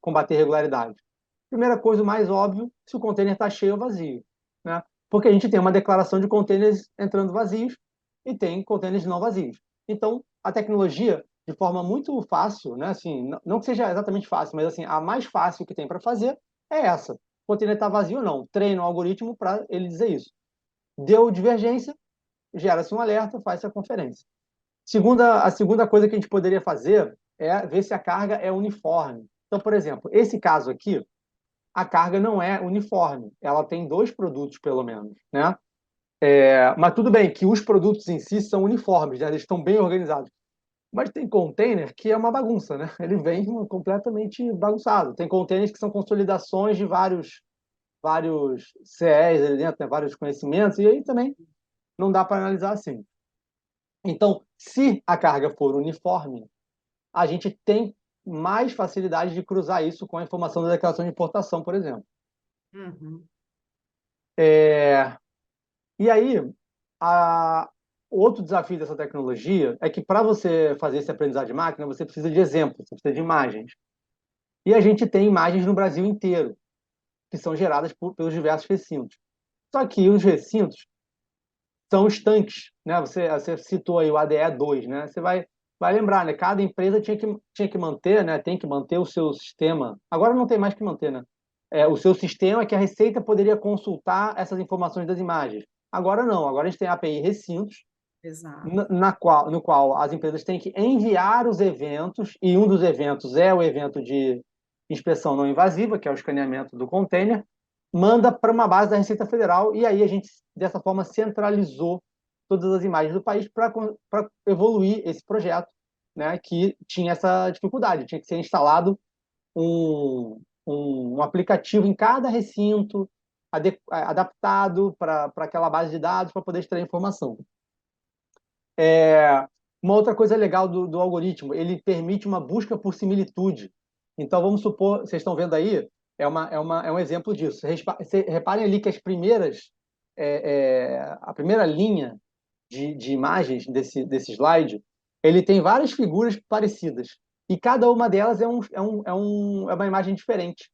combater irregularidade? Primeira coisa, o mais óbvio, se o container está cheio ou vazio, né? Porque a gente tem uma declaração de containers entrando vazios e tem containers não vazios. Então, a tecnologia, de forma muito fácil, né? Assim, não que seja exatamente fácil, mas assim, a mais fácil que tem para fazer é essa. O container está vazio ou não? Treina o algoritmo para ele dizer isso. Deu divergência, gera-se um alerta, faz-se a conferência. A segunda coisa que a gente poderia fazer é ver se a carga é uniforme. Então, por exemplo, esse caso aqui, a carga não é uniforme. Ela tem dois produtos, pelo menos, né? Mas tudo bem que os produtos em si são uniformes, né? Eles estão bem organizados. Mas tem container que é uma bagunça, né? Ele vem completamente bagunçado. Tem containers que são consolidações de vários CEs ali dentro, né? Vários conhecimentos, e aí também não dá para analisar assim. Então, se a carga for uniforme, a gente tem mais facilidade de cruzar isso com a informação da declaração de importação, por exemplo. Uhum. E aí, a... outro desafio dessa tecnologia é que para você fazer esse aprendizado de máquina, você precisa de exemplos, você precisa de imagens. E a gente tem imagens no Brasil inteiro, que são geradas pelos diversos recintos. Só que os recintos são os tanques, né? Você citou aí o ADE2, né? Você vai lembrar, né? Cada empresa tinha que manter, né? Tem que manter o seu sistema. Agora não tem mais que manter, né? O seu sistema que a Receita poderia consultar essas informações das imagens. Agora não, agora a gente tem a API Recintos, Exato. no qual as empresas têm que enviar os eventos, e um dos eventos é o evento de inspeção não invasiva, que é o escaneamento do container, manda para uma base da Receita Federal, e aí a gente, dessa forma, centralizou todas as imagens do país para evoluir esse projeto, né, que tinha essa dificuldade, tinha que ser instalado um aplicativo em cada recinto, adaptado para aquela base de dados, para poder extrair informação. Uma outra coisa legal do algoritmo, ele permite uma busca por similitude. Então, vamos supor, vocês estão vendo aí, é um exemplo disso. Reparem ali que a primeira linha de imagens desse slide, ele tem várias figuras parecidas. e cada uma delas é uma imagem diferente.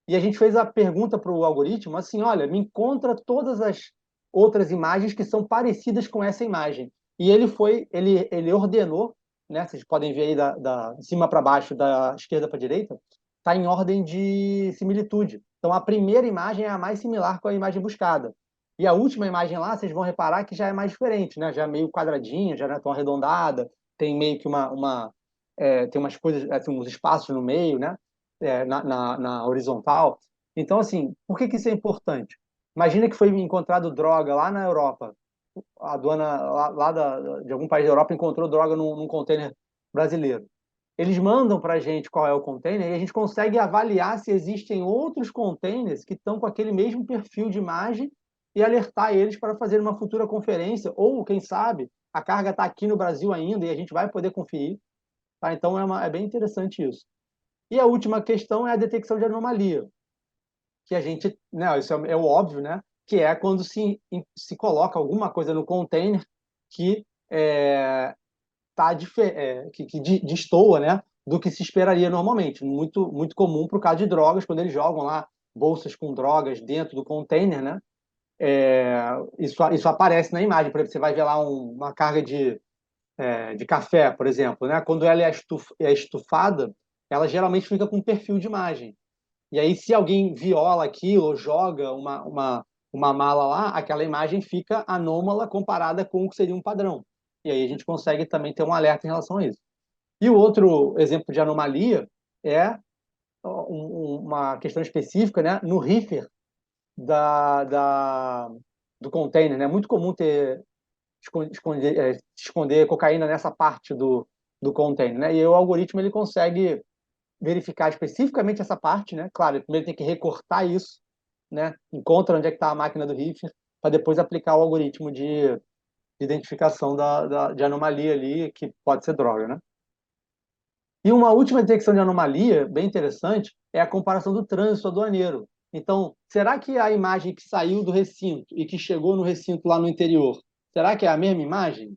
E a gente fez a pergunta para o algoritmo assim, olha, me encontra todas as outras imagens que são parecidas com essa imagem. E ele ordenou, né? Vocês podem ver aí de cima para baixo, da esquerda para a direita, está em ordem de similitude. Então a primeira imagem é a mais similar com a imagem buscada. E a última imagem lá, vocês vão reparar que já é mais diferente, né? Já é meio quadradinha, já não é tão arredondada, tem meio que tem umas coisas, assim, uns espaços no meio, né? Na horizontal. Então, assim, por que isso é importante? Imagina que foi encontrado droga lá na Europa. A aduana de algum país da Europa encontrou droga num container brasileiro. Eles mandam para a gente qual é o container e a gente consegue avaliar se existem outros containers que estão com aquele mesmo perfil de imagem e alertar eles para fazer uma futura conferência, ou, quem sabe, a carga está aqui no Brasil ainda e a gente vai poder conferir. Tá? Então, é bem interessante isso. E a última questão é a detecção de anomalia, que a gente, né, isso é o óbvio, né, que é quando se coloca alguma coisa no container que que destoa, né, do que se esperaria normalmente. Muito, muito comum para o caso de drogas, quando eles jogam lá bolsas com drogas dentro do container, né, isso aparece na imagem. Por exemplo, você vai ver lá uma carga de café, por exemplo, né, quando ela é estufada, ela geralmente fica com um perfil de imagem. E aí, se alguém viola aquilo ou joga uma mala lá, aquela imagem fica anômala comparada com o que seria um padrão. E aí a gente consegue também ter um alerta em relação a isso. E o outro exemplo de anomalia é uma questão específica, né? No reefer do container. É muito comum esconder cocaína nessa parte do container. Né? E aí o algoritmo ele consegue verificar especificamente essa parte, né? Claro, primeiro tem que recortar isso, né? Encontra onde é que está a máquina do reefer, para depois aplicar o algoritmo de identificação de anomalia ali, que pode ser droga, né? E uma última detecção de anomalia, bem interessante, é a comparação do trânsito aduaneiro. Então, será que a imagem que saiu do recinto e que chegou no recinto lá no interior, será que é a mesma imagem?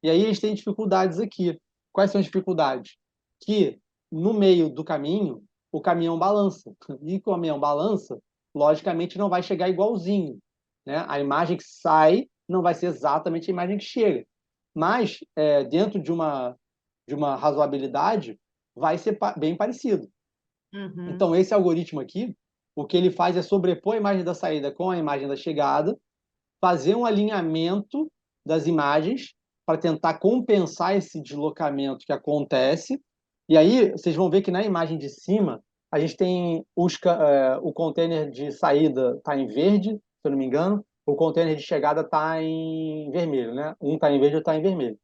E aí eles têm dificuldades aqui. Quais são as dificuldades? Que no meio do caminho, o caminhão balança. E com o caminhão balança, logicamente não vai chegar igualzinho, né? A imagem que sai não vai ser exatamente a imagem que chega. Mas, dentro de uma razoabilidade, vai ser bem parecido. Uhum. Então, esse algoritmo aqui, o que ele faz é sobrepor a imagem da saída com a imagem da chegada, fazer um alinhamento das imagens para tentar compensar esse deslocamento que acontece. E aí, vocês vão ver que na imagem de cima, a gente tem o container de saída está em verde, se eu não me engano, o container de chegada está em vermelho, né? Um está em verde e outro está em vermelho.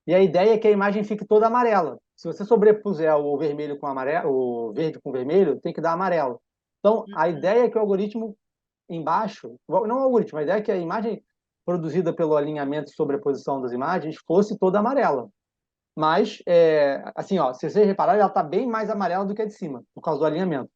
E a ideia é que a imagem fique toda amarela. Se você sobrepuser o vermelho com amarelo, o verde com vermelho, tem que dar amarelo. Então, a ideia é que o algoritmo embaixo, não o algoritmo, a ideia é que a imagem produzida pelo alinhamento e sobreposição das imagens fosse toda amarela. Mas, assim, ó, se vocês repararem, ela está bem mais amarela do que a de cima, por causa do alinhamento.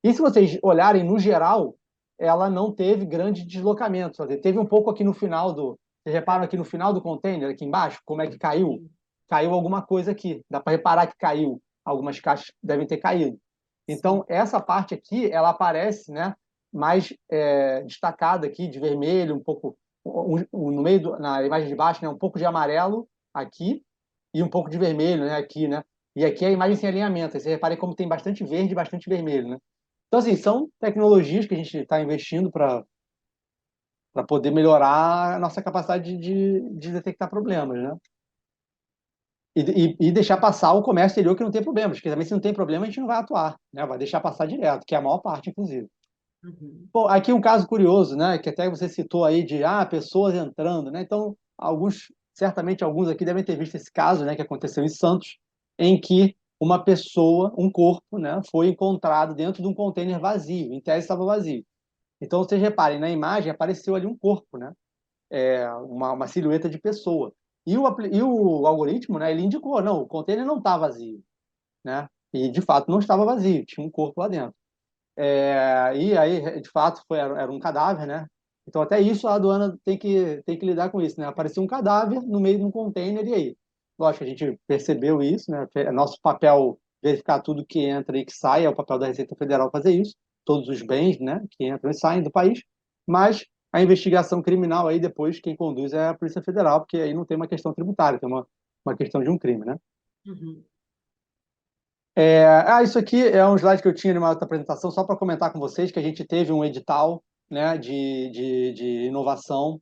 E se vocês olharem no geral, ela não teve grande deslocamento. Teve um pouco aqui no final do. Vocês reparam aqui no final do container, aqui embaixo, como é que caiu? Caiu alguma coisa aqui. Dá para reparar que caiu. Algumas caixas devem ter caído. Então, essa parte aqui, ela aparece, né, mais destacada aqui, de vermelho, um pouco. No meio, na imagem de baixo, né, um pouco de amarelo aqui e um pouco de vermelho, né, aqui, né? E aqui é a imagem sem alinhamento. Aí você reparem como tem bastante verde e bastante vermelho, né? Então, assim, são tecnologias que a gente está investindo para poder melhorar a nossa capacidade de detectar problemas, né? E deixar passar o comércio exterior que não tem problemas, porque também se não tem problema a gente não vai atuar, né? Vai deixar passar direto, que é a maior parte, inclusive. Uhum. Bom, aqui um caso curioso, né? Que até você citou aí de pessoas entrando, né? Então, certamente alguns aqui devem ter visto esse caso, né? Que aconteceu em Santos, em que uma pessoa, um corpo, né? Foi encontrado dentro de um container vazio, em tese estava vazio. Então, vocês reparem, na imagem apareceu ali um corpo, né? Uma silhueta de pessoa. E o algoritmo, né? Ele indicou, não, o container não está vazio, né? E de fato não estava vazio, tinha um corpo lá dentro. E aí, de fato, era um cadáver, né? Então, até isso a aduana tem que lidar com isso, né? Apareceu um cadáver no meio de um container, e aí? Lógico, a gente percebeu isso, né? É nosso papel verificar tudo que entra e que sai, é o papel da Receita Federal fazer isso, todos os bens, né, que entram e saem do país, mas a investigação criminal aí depois quem conduz é a Polícia Federal, porque aí não tem uma questão tributária, tem uma questão de um crime, né? Uhum. Isso aqui é um slide que eu tinha numa outra apresentação, só para comentar com vocês que a gente teve um edital, né, de inovação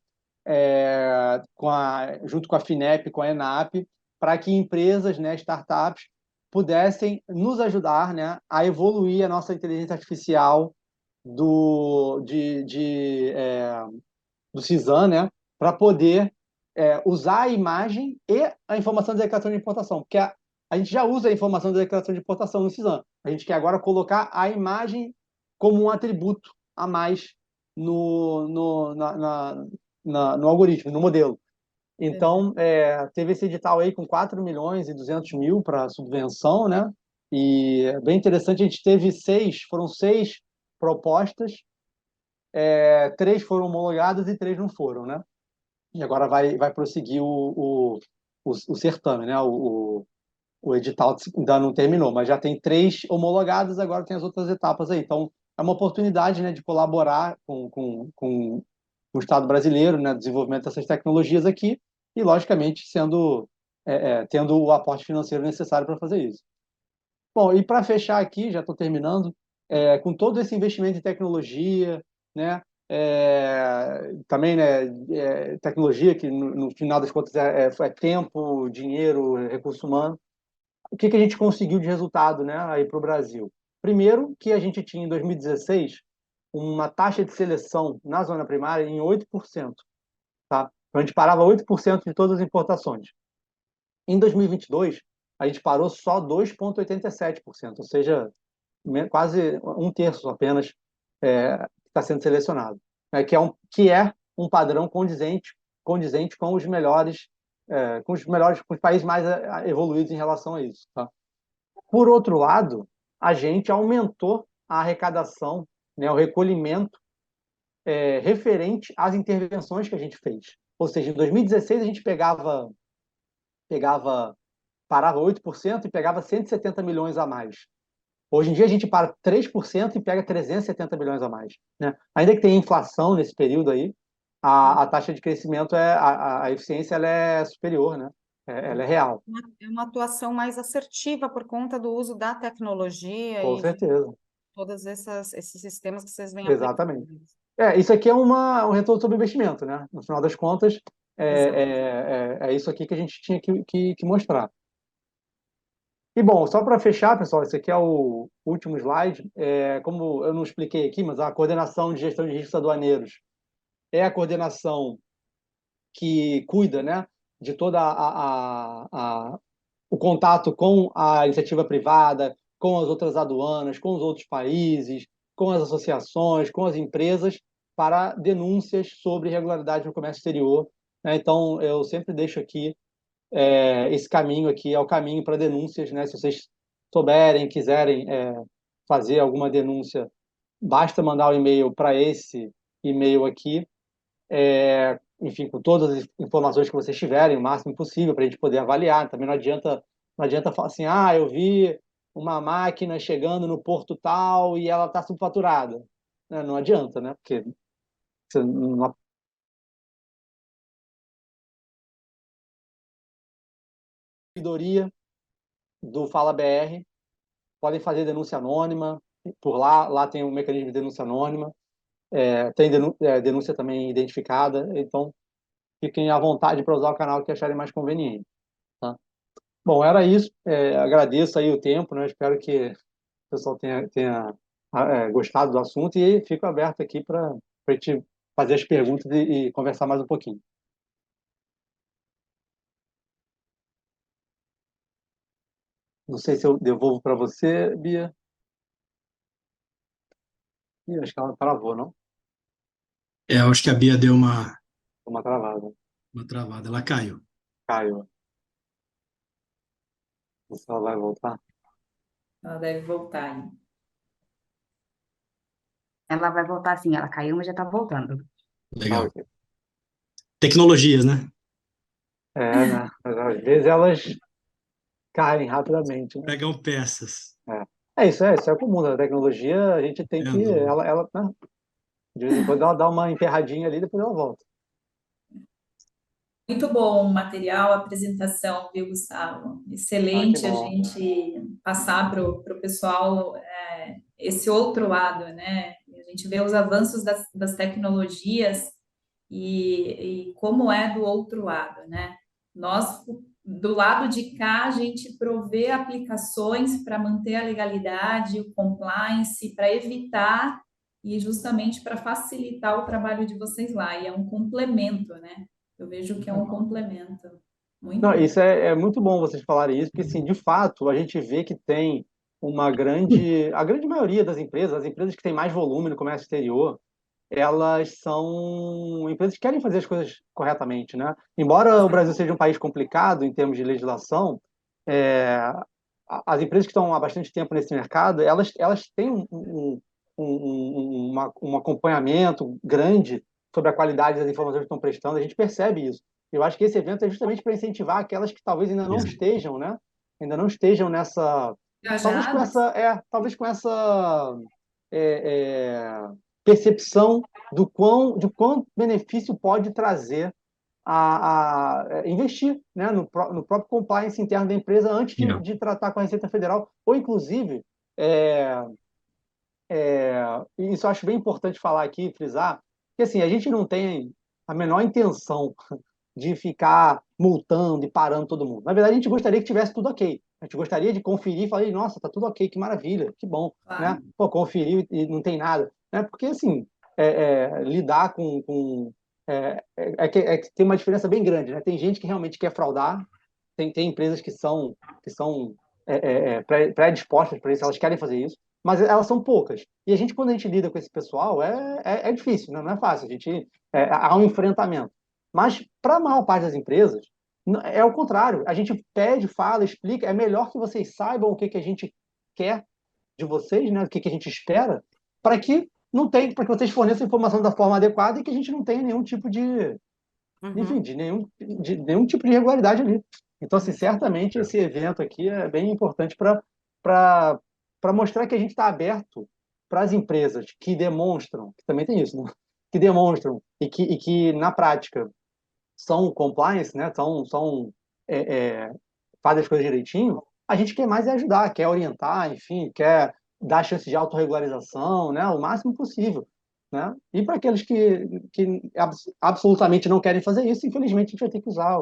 junto com a FINEP, com a ENAP, para que empresas, né, startups, pudessem nos ajudar, né, a evoluir a nossa inteligência artificial do CISAM, né, para poder usar a imagem e a informação da declaração de importação, porque a gente já usa a informação da declaração de importação no CISAM. A gente quer agora colocar a imagem como um atributo a mais no algoritmo, no modelo. Então, teve esse edital aí com 4 milhões e 200 mil para subvenção, né? E é bem interessante, a gente teve foram seis propostas, 3 foram homologadas e 3 não foram, né? E agora vai prosseguir o certame, né? O edital ainda não terminou, mas já tem 3 homologadas, agora tem as outras etapas aí. Então, é uma oportunidade, né, de colaborar com o Estado brasileiro, né, no desenvolvimento dessas tecnologias aqui e, logicamente, tendo o aporte financeiro necessário para fazer isso. Bom, e para fechar aqui, já estou terminando, com todo esse investimento em tecnologia, né, também, né, tecnologia que no final das contas é tempo, dinheiro, recurso humano. O que a gente conseguiu de resultado, né, aí para o Brasil? Primeiro, que a gente tinha em 2016 uma taxa de seleção na zona primária em 8%, tá? Então, a gente parava 8% de todas as importações. Em 2022, a gente parou só 2,87%, ou seja, quase um terço apenas está sendo selecionado, né? Que é um padrão condizente com os países mais evoluídos em relação a isso. Tá? Por outro lado, a gente aumentou a arrecadação, né, o recolhimento referente às intervenções que a gente fez. Ou seja, em 2016 a gente parava 8% e pegava 170 milhões a mais. Hoje em dia a gente para 3% e pega 370 milhões a mais. Né? Ainda que tenha inflação nesse período aí, a taxa de crescimento, a eficiência ela é superior, né? Ela é real. É uma atuação mais assertiva por conta do uso da tecnologia Com e de certeza. todos esses sistemas que vocês vêm aplicando. Exatamente. Isso aqui é um retorno sobre investimento, né? No final das contas, Exato. é isso aqui que a gente tinha que mostrar. E bom, só para fechar, pessoal, esse aqui é o último slide. Como eu não expliquei aqui, mas a coordenação de gestão de riscos aduaneiros é a coordenação que cuida, né, de toda o contato com a iniciativa privada, com as outras aduanas, com os outros países, com as associações, com as empresas, para denúncias sobre irregularidade no comércio exterior. Né? Então, eu sempre deixo aqui esse caminho aqui é o caminho para denúncias, né? Se vocês souberem, quiserem fazer alguma denúncia, basta mandar o e-mail para esse e-mail aqui, enfim, com todas as informações que vocês tiverem, o máximo possível para a gente poder avaliar. Também não adianta falar assim, eu vi uma máquina chegando no porto tal e ela está subfaturada. Não adianta, né? Porque você não ouvidoria do Fala BR, podem fazer denúncia anônima, por lá tem um mecanismo de denúncia anônima, tem denúncia também identificada, então fiquem à vontade para usar o canal que acharem mais conveniente. Tá? Bom, era isso, agradeço aí o tempo, né? Espero que o pessoal tenha gostado do assunto e fico aberto aqui para a gente fazer as perguntas e conversar mais um pouquinho. Não sei se eu devolvo para você, Bia. Ih, acho que ela travou, não? Eu acho que a Bia deu Uma travada. uma travada, ela caiu. Caio, não sei se ela vai voltar. Ela deve voltar aí. Ela vai voltar sim, ela caiu, mas já tá voltando. Legal. Ok. Tecnologias, né? Né? Mas às vezes elas caem rapidamente, né? Pegam peças. Isso é comum, né? A tecnologia, a gente tem que, né? De vez em quando ela dá uma emperradinha ali, depois ela volta. Muito bom o material, a apresentação, viu, Gustavo? Que Excelente a bom. gente passar para o pessoal esse outro lado, né? A gente vê os avanços das tecnologias e como é do outro lado, né? Nós, do lado de cá, a gente provê aplicações para manter a legalidade, o compliance, para evitar e justamente para facilitar o trabalho de vocês lá. E é um complemento, né? Eu vejo que é um complemento. Muito Não, bom. isso é muito bom vocês falarem isso, porque, assim, de fato, a gente vê que tem a grande maioria das empresas, as empresas que têm mais volume no comércio exterior, elas são empresas que querem fazer as coisas corretamente, né? Embora o Brasil seja um país complicado em termos de legislação, é, as empresas que estão há bastante tempo nesse mercado, elas têm um acompanhamento grande sobre a qualidade das informações que estão prestando, a gente percebe isso. Eu acho que esse evento é justamente para incentivar aquelas que talvez ainda não estejam, né? Ainda não estejam nessa, Engajadas? talvez com essa é, é, percepção de quão benefício pode trazer a investir, né, no próprio compliance interno da empresa antes de tratar com a Receita Federal, ou inclusive, é, e isso eu acho bem importante falar aqui, frisar, que assim, a gente não tem a menor intenção de ficar multando e parando todo mundo. Na verdade, a gente gostaria que tivesse tudo ok. A gente gostaria de conferir e falar, nossa, tá tudo ok, que maravilha, que bom, né? Claro. Pô, conferiu e não tem nada, né? Porque assim, lidar é que tem uma diferença bem grande, né? Tem gente que realmente quer fraudar, tem empresas que são predispostas para isso, elas querem fazer isso, mas elas são poucas. E quando a gente lida com esse pessoal, é difícil, né? Não é fácil. Há um enfrentamento. Mas, para a maior parte das empresas, é o contrário. A gente pede, fala, explica. É melhor que vocês saibam o que a gente quer de vocês, né? O que a gente espera, para que para que vocês forneçam a informação da forma adequada e que a gente não tenha nenhum tipo enfim, de nenhum tipo de irregularidade ali. Então, assim, certamente esse evento aqui é bem importante para mostrar que a gente está aberto para as empresas que demonstram, que também tem isso, né? Que demonstram e que na prática são compliance, né? Fazem as coisas direitinho. A gente quer mais ajudar, quer orientar, enfim, quer dar chance de autorregularização, né? O máximo possível. Né? E para aqueles que absolutamente não querem fazer isso, infelizmente a gente vai ter que usar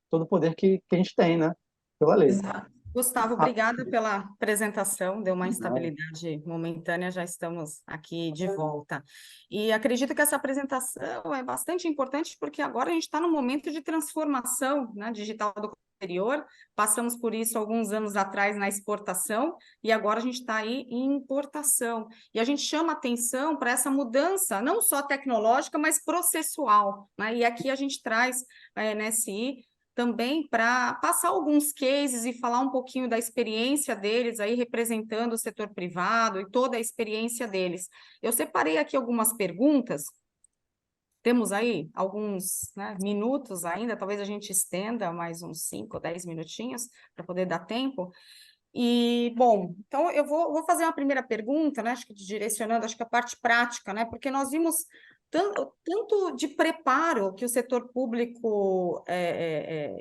todo o poder que a gente tem, né? Pela lei. Exato. Gustavo, Ah, obrigada pela apresentação, deu uma não. instabilidade momentânea, já estamos aqui de volta. E acredito que essa apresentação é bastante importante, porque agora a gente está num momento de transformação, né, digital do exterior, passamos por isso alguns anos atrás na exportação, e agora a gente está aí em importação. E a gente chama atenção para essa mudança, não só tecnológica, mas processual, né? E aqui a gente traz a NSI também para passar alguns cases e falar um pouquinho da experiência deles aí representando o setor privado e toda a experiência deles. Eu separei aqui algumas perguntas. Temos aí alguns, né, minutos ainda, talvez a gente estenda mais uns 5 ou 10 minutinhos para poder dar tempo. E, bom, então eu vou fazer uma primeira pergunta, né? Acho que direcionando, acho que a parte prática, né? Porque nós vimos tanto de preparo que o setor público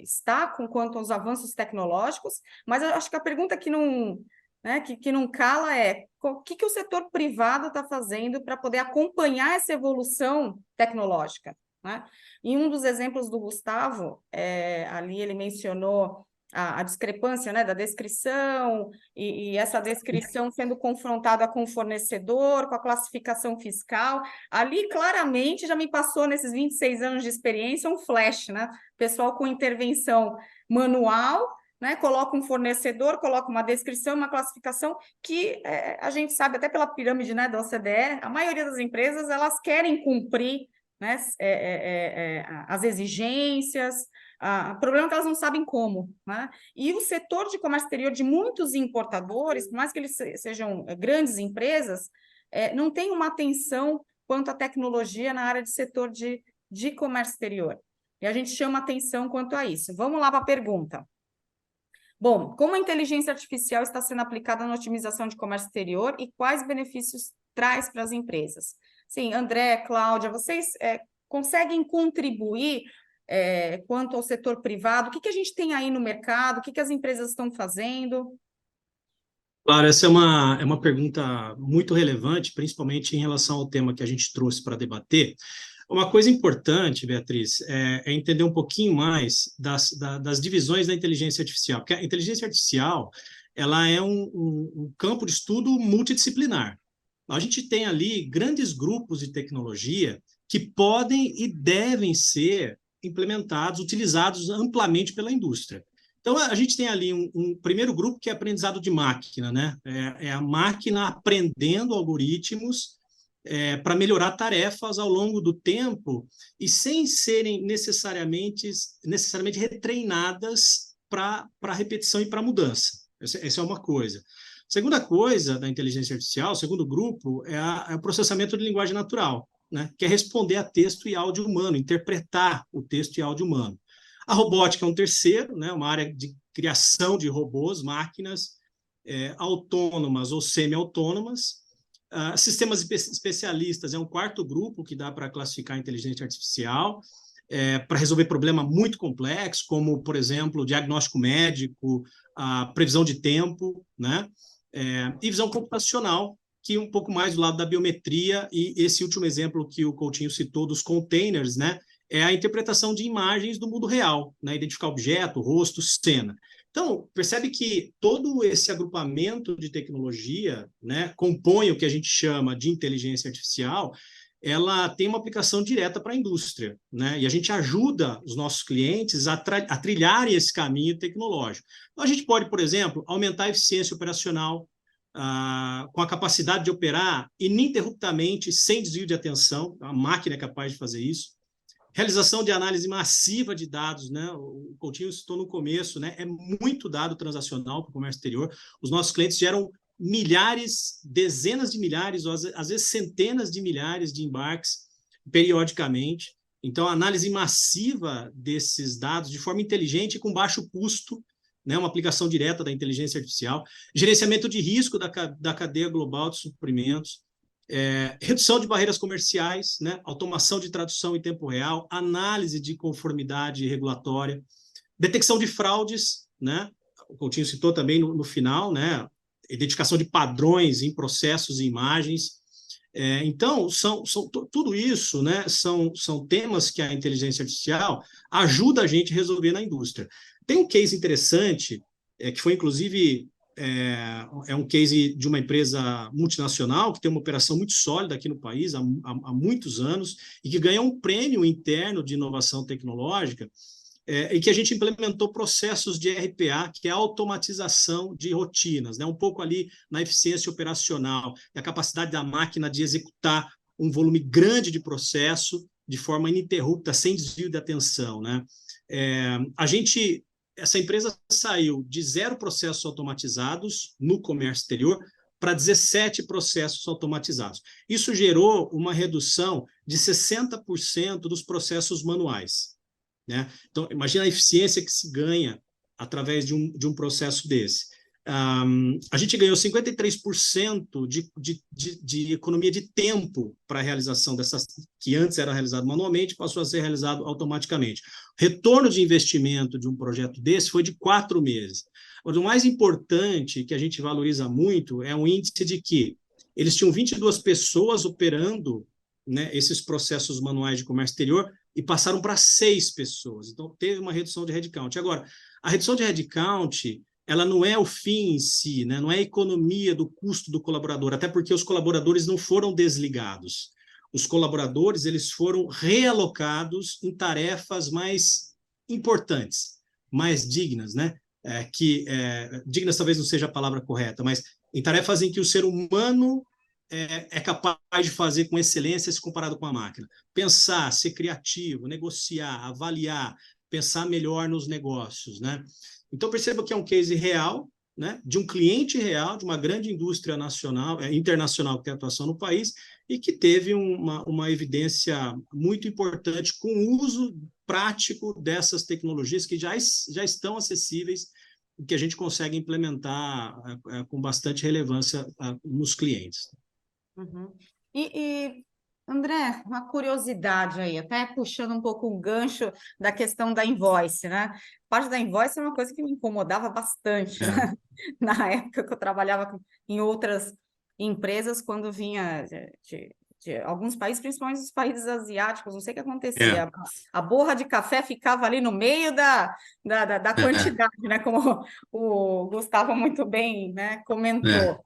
está com quanto aos avanços tecnológicos, mas eu acho que a pergunta que não, né, que não cala é o que o setor privado está fazendo para poder acompanhar essa evolução tecnológica, né? E um dos exemplos do Gustavo, ali ele mencionou a discrepância, né, da descrição e essa descrição sendo confrontada com o fornecedor, com a classificação fiscal. Ali, claramente, já me passou, nesses 26 anos de experiência, um flash, né? Pessoal com intervenção manual, né, coloca um fornecedor, coloca uma descrição, uma classificação que a gente sabe, até pela pirâmide, né, da OCDE, a maioria das empresas, elas querem cumprir, né, as exigências. O problema é que elas não sabem como, né? E o setor de comércio exterior de muitos importadores, por mais que eles sejam grandes empresas, não tem uma atenção quanto à tecnologia na área de setor de comércio exterior. E a gente chama atenção quanto a isso. Vamos lá para a pergunta. Bom, como a inteligência artificial está sendo aplicada na otimização de comércio exterior e quais benefícios traz para as empresas? Sim, André, Cláudia, vocês conseguem contribuir quanto ao setor privado? O que a gente tem aí no mercado? O que as empresas estão fazendo? Claro, essa é uma pergunta muito relevante, principalmente em relação ao tema que a gente trouxe para debater. Uma coisa importante, Beatriz, é entender um pouquinho mais das divisões da inteligência artificial, porque a inteligência artificial ela é um campo de estudo multidisciplinar. A gente tem ali grandes grupos de tecnologia que podem e devem ser implementados, utilizados amplamente pela indústria. Então, a gente tem ali um primeiro grupo que é aprendizado de máquina, né? É a máquina aprendendo algoritmos para melhorar tarefas ao longo do tempo e sem serem necessariamente retreinadas para repetição e para mudança. Essa é uma coisa. Segunda coisa da inteligência artificial, o segundo grupo, é o processamento de linguagem natural, né? Que é responder a texto e áudio humano, interpretar o texto e áudio humano. A robótica é um terceiro, né? Uma área de criação de robôs, máquinas autônomas ou semi-autônomas. Sistemas especialistas é um quarto grupo que dá para classificar a inteligência artificial, para resolver problema muito complexo, como, por exemplo, diagnóstico médico, a previsão de tempo, né? E visão computacional, que é um pouco mais do lado da biometria, e esse último exemplo que o Coutinho citou dos containers, né? É a interpretação de imagens do mundo real, né? Identificar objeto, rosto, cena. Então, percebe que todo esse agrupamento de tecnologia, né, compõe o que a gente chama de inteligência artificial, ela tem uma aplicação direta para a indústria, né? E a gente ajuda os nossos clientes a trilharem esse caminho tecnológico. Então, a gente pode, por exemplo, aumentar a eficiência operacional, com a capacidade de operar ininterruptamente, sem desvio de atenção. A máquina é capaz de fazer isso. Realização de análise massiva de dados, né? O Coutinho citou no começo, né? É muito dado transacional para o comércio exterior. Os nossos clientes geram milhares, dezenas de milhares, ou às vezes centenas de milhares de embarques periodicamente. Então, a análise massiva desses dados de forma inteligente e com baixo custo, né? Uma aplicação direta da inteligência artificial. Gerenciamento de risco da cadeia global de suprimentos. Redução de barreiras comerciais, né? Automação de tradução em tempo real, análise de conformidade regulatória, detecção de fraudes, né? O Coutinho citou também no final, né? Identificação de padrões em processos e imagens. Então, tudo isso, né? São temas que a inteligência artificial ajuda a gente a resolver na indústria. Tem um case interessante, que foi, inclusive, um case de uma empresa multinacional que tem uma operação muito sólida aqui no país há muitos anos e que ganha um prêmio interno de inovação tecnológica e que a gente implementou processos de RPA, que é a automatização de rotinas, né? Um pouco ali na eficiência operacional, a capacidade da máquina de executar um volume grande de processo de forma ininterrupta, sem desvio de atenção, né? Essa empresa saiu de 0 processos automatizados no comércio exterior para 17 processos automatizados. Isso gerou uma redução de 60% dos processos manuais, né? Então, imagina a eficiência que se ganha através de um processo desse. A gente ganhou 53% de economia de tempo para a realização dessas, que antes era realizado manualmente, passou a ser realizado automaticamente. Retorno de investimento de um projeto desse foi de 4 meses. Mas o mais importante, que a gente valoriza muito, é um índice de que eles tinham 22 pessoas operando, né, esses processos manuais de comércio exterior e passaram para 6 pessoas. Então, teve uma redução de headcount. Agora, a redução de headcount, ela não é o fim em si, né? Não é a economia do custo do colaborador, até porque os colaboradores não foram desligados. Os colaboradores eles foram realocados em tarefas mais importantes, mais dignas, né? Dignas talvez não seja a palavra correta, mas em tarefas em que o ser humano é capaz de fazer com excelência se comparado com a máquina. Pensar, ser criativo, negociar, avaliar, pensar melhor nos negócios, né? Então, perceba que é um case real, né, de um cliente real, de uma grande indústria internacional que tem atuação no país e que teve uma evidência muito importante com o uso prático dessas tecnologias que já estão acessíveis o que a gente consegue implementar com bastante relevância nos clientes. Uhum. André, uma curiosidade aí, até puxando um pouco o gancho da questão da invoice, né? Parte da invoice é uma coisa que me incomodava bastante, né? Na época que eu trabalhava em outras empresas, quando vinha de alguns países, principalmente os países asiáticos, não sei o que acontecia. A borra de café ficava ali no meio da quantidade, né? Como o Gustavo muito bem, né, comentou.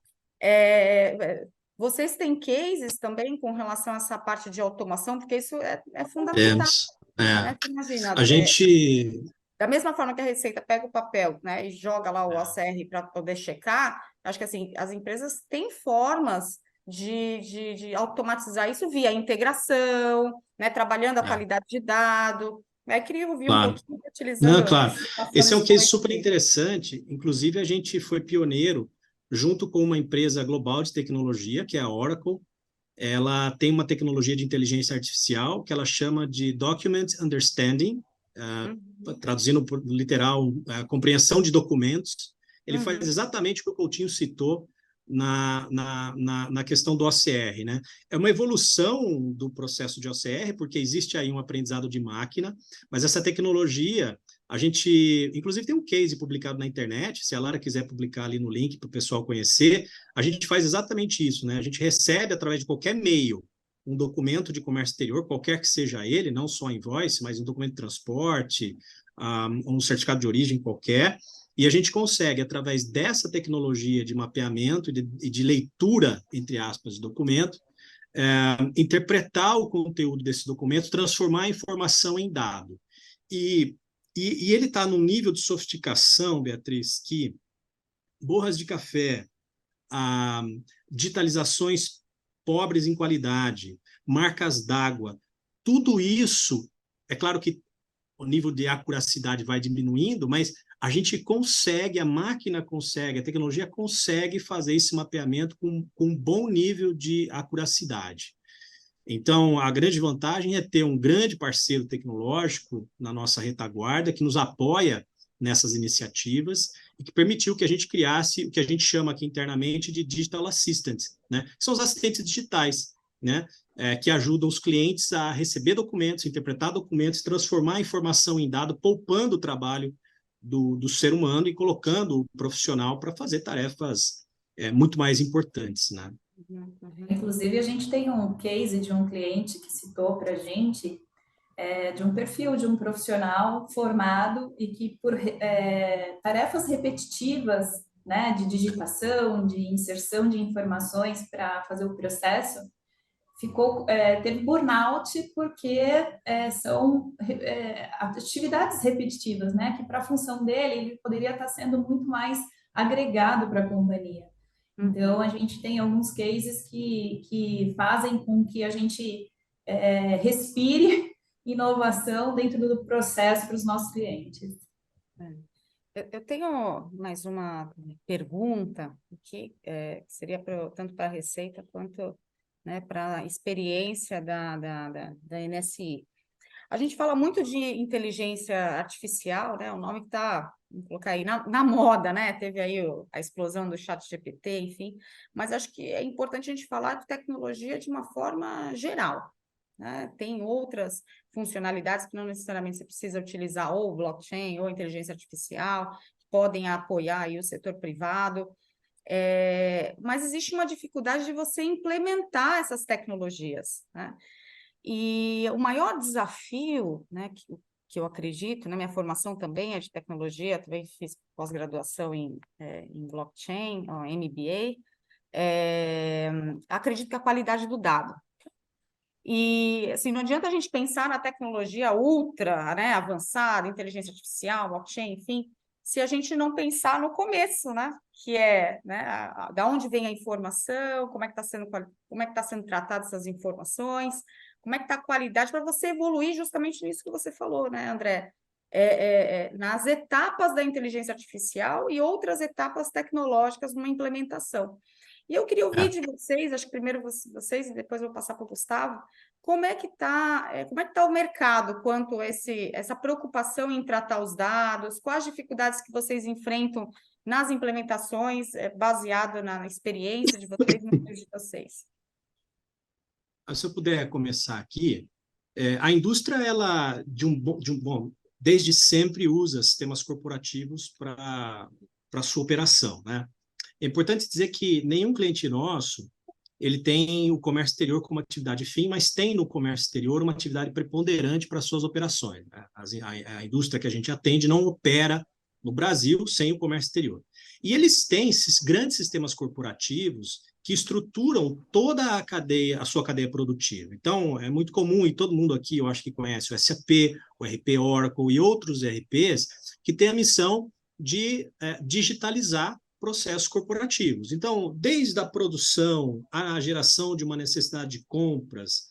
Vocês têm cases também com relação a essa parte de automação? Porque isso é fundamental, né? Imagina, A gente... da mesma forma que a Receita pega o papel, né, e joga lá o OCR para poder checar, acho que assim, as empresas têm formas de automatizar isso via integração, né, trabalhando a qualidade de dado. Queria ouvir um pouquinho utilizando... Não, claro. Esse é um case super interessante. Inclusive, a gente foi pioneiro junto com uma empresa global de tecnologia, que é a Oracle. Ela tem uma tecnologia de inteligência artificial que ela chama de Document Understanding, traduzindo por literal, compreensão de documentos. Ele faz exatamente o que o Coutinho citou na questão do OCR, né? É uma evolução do processo de OCR, porque existe aí um aprendizado de máquina, mas essa tecnologia, a gente, inclusive tem um case publicado na internet, se a Lara quiser publicar ali no link para o pessoal conhecer, a gente faz exatamente isso, né? A gente recebe através de qualquer meio um documento de comércio exterior, qualquer que seja ele, não só invoice, mas um documento de transporte, um certificado de origem qualquer, e a gente consegue, através dessa tecnologia de mapeamento e de leitura, entre aspas, de documento, interpretar o conteúdo desse documento, transformar a informação em dado. E ele está num nível de sofisticação, Beatriz, que borras de café, digitalizações pobres em qualidade, marcas d'água, tudo isso, é claro que o nível de acuracidade vai diminuindo, mas a gente consegue, a máquina consegue, a tecnologia consegue fazer esse mapeamento com um bom nível de acuracidade. Então, a grande vantagem é ter um grande parceiro tecnológico na nossa retaguarda, que nos apoia nessas iniciativas e que permitiu que a gente criasse o que a gente chama aqui internamente de Digital Assistants, né? Que são os assistentes digitais, né? Que ajudam os clientes a receber documentos, interpretar documentos, transformar a informação em dado, poupando o trabalho do ser humano e colocando o profissional para fazer tarefas muito mais importantes, né? Inclusive, a gente tem um case de um cliente que citou para a gente de um perfil de um profissional formado e que por tarefas repetitivas, né, de digitação, de inserção de informações para fazer o processo, teve burnout porque são atividades repetitivas, né, que para a função dele ele poderia estar sendo muito mais agregado para a companhia. Então, a gente tem alguns cases que fazem com que a gente respire inovação dentro do processo para os nossos clientes. Eu tenho mais uma pergunta que seria tanto para a Receita quanto, né, para a experiência da NSI. A gente fala muito de inteligência artificial, né? O nome que está, vamos colocar aí, na moda, né? Teve aí a explosão do ChatGPT, enfim, mas acho que é importante a gente falar de tecnologia de uma forma geral, né? Tem outras funcionalidades que não necessariamente você precisa utilizar ou blockchain ou inteligência artificial, que podem apoiar aí o setor privado, mas existe uma dificuldade de você implementar essas tecnologias, né? E o maior desafio, né, que eu acredito, na minha formação também é de tecnologia, também fiz pós-graduação em blockchain, MBA, acredito que a qualidade do dado. E, assim, não adianta a gente pensar na tecnologia ultra, né, avançada, inteligência artificial, blockchain, enfim, se a gente não pensar no começo, né, que né, da onde vem a informação, como é que está sendo tratadas essas informações, como é que está a qualidade para você evoluir justamente nisso que você falou, né, André? Nas etapas da inteligência artificial e outras etapas tecnológicas numa implementação. E eu queria ouvir de vocês, acho que primeiro vocês e depois eu vou passar para o Gustavo, como é que tá o mercado quanto a essa preocupação em tratar os dados? Quais as dificuldades que vocês enfrentam nas implementações, baseado na experiência de vocês, no estudo de vocês? Se eu puder começar aqui, a indústria, ela, desde sempre usa sistemas corporativos para sua operação, né? É importante dizer que nenhum cliente nosso ele tem o comércio exterior como atividade fim, mas tem no comércio exterior uma atividade preponderante para suas operações, né? A indústria que a gente atende não opera no Brasil sem o comércio exterior. E eles têm esses grandes sistemas corporativos que estruturam toda a sua cadeia produtiva. Então, é muito comum, e todo mundo aqui, eu acho que conhece o SAP, o RP Oracle e outros ERPs, que têm a missão de digitalizar processos corporativos. Então, desde a produção, à geração de uma necessidade de compras,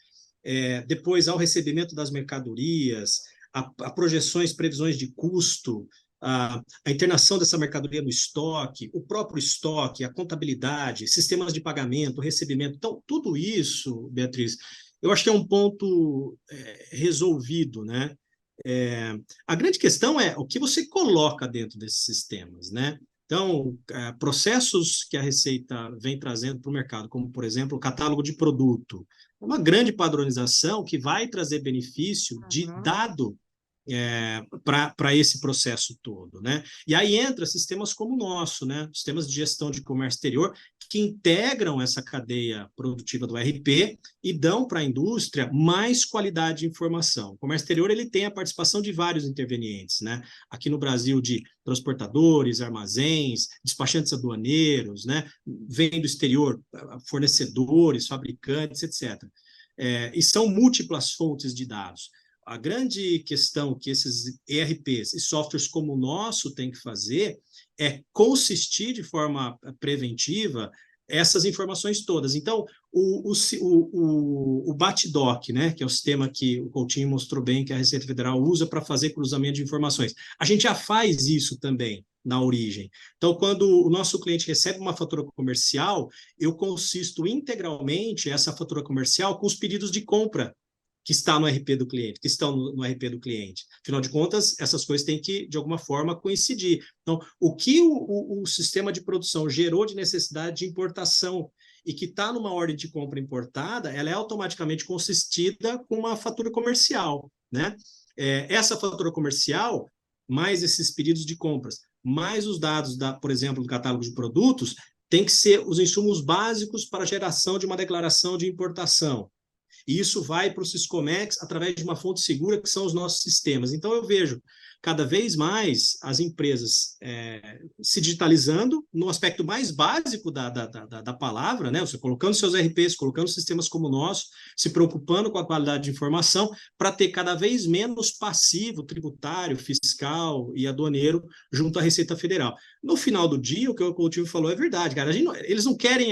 depois ao recebimento das mercadorias, a projeções, previsões de custo, a internação dessa mercadoria no estoque, o próprio estoque, a contabilidade, sistemas de pagamento, recebimento. Então, tudo isso, Beatriz, eu acho que é um ponto resolvido, né? A grande questão é o que você coloca dentro desses sistemas, né? Então, processos que a Receita vem trazendo para o mercado, como, por exemplo, o catálogo de produto, é uma grande padronização que vai trazer benefício de dado para esse processo todo, né? E aí entra sistemas como o nosso, né? Sistemas de gestão de comércio exterior que integram essa cadeia produtiva do RP e dão para a indústria mais qualidade de informação. O comércio exterior ele tem a participação de vários intervenientes, né? Aqui no Brasil, de transportadores, armazéns, despachantes aduaneiros, né? Vem do exterior, fornecedores, fabricantes, etc. E são múltiplas fontes de dados. A grande questão que esses ERPs e softwares como o nosso têm que fazer é consistir de forma preventiva essas informações todas. Então, o BATDOC, né, que é o sistema que o Coutinho mostrou bem que a Receita Federal usa para fazer cruzamento de informações, a gente já faz isso também na origem. Então, quando o nosso cliente recebe uma fatura comercial, eu consisto integralmente essa fatura comercial com os pedidos de compra que está no RP do cliente, que estão no RP do cliente. Afinal de contas, essas coisas têm que, de alguma forma, coincidir. Então, o que o sistema de produção gerou de necessidade de importação e que está numa ordem de compra importada, ela é automaticamente consistida com uma fatura comercial, né? Essa fatura comercial, mais esses pedidos de compras, mais os dados, por exemplo, do catálogo de produtos, tem que ser os insumos básicos para a geração de uma declaração de importação. E isso vai para o Siscomex através de uma fonte segura, que são os nossos sistemas. Então, eu vejo cada vez mais as empresas se digitalizando no aspecto mais básico da palavra, né? Você colocando seus RPs, colocando sistemas como o nosso, se preocupando com a qualidade de informação, para ter cada vez menos passivo tributário, fiscal e aduaneiro junto à Receita Federal. No final do dia, o que o Coutinho falou é verdade, cara. Eles não querem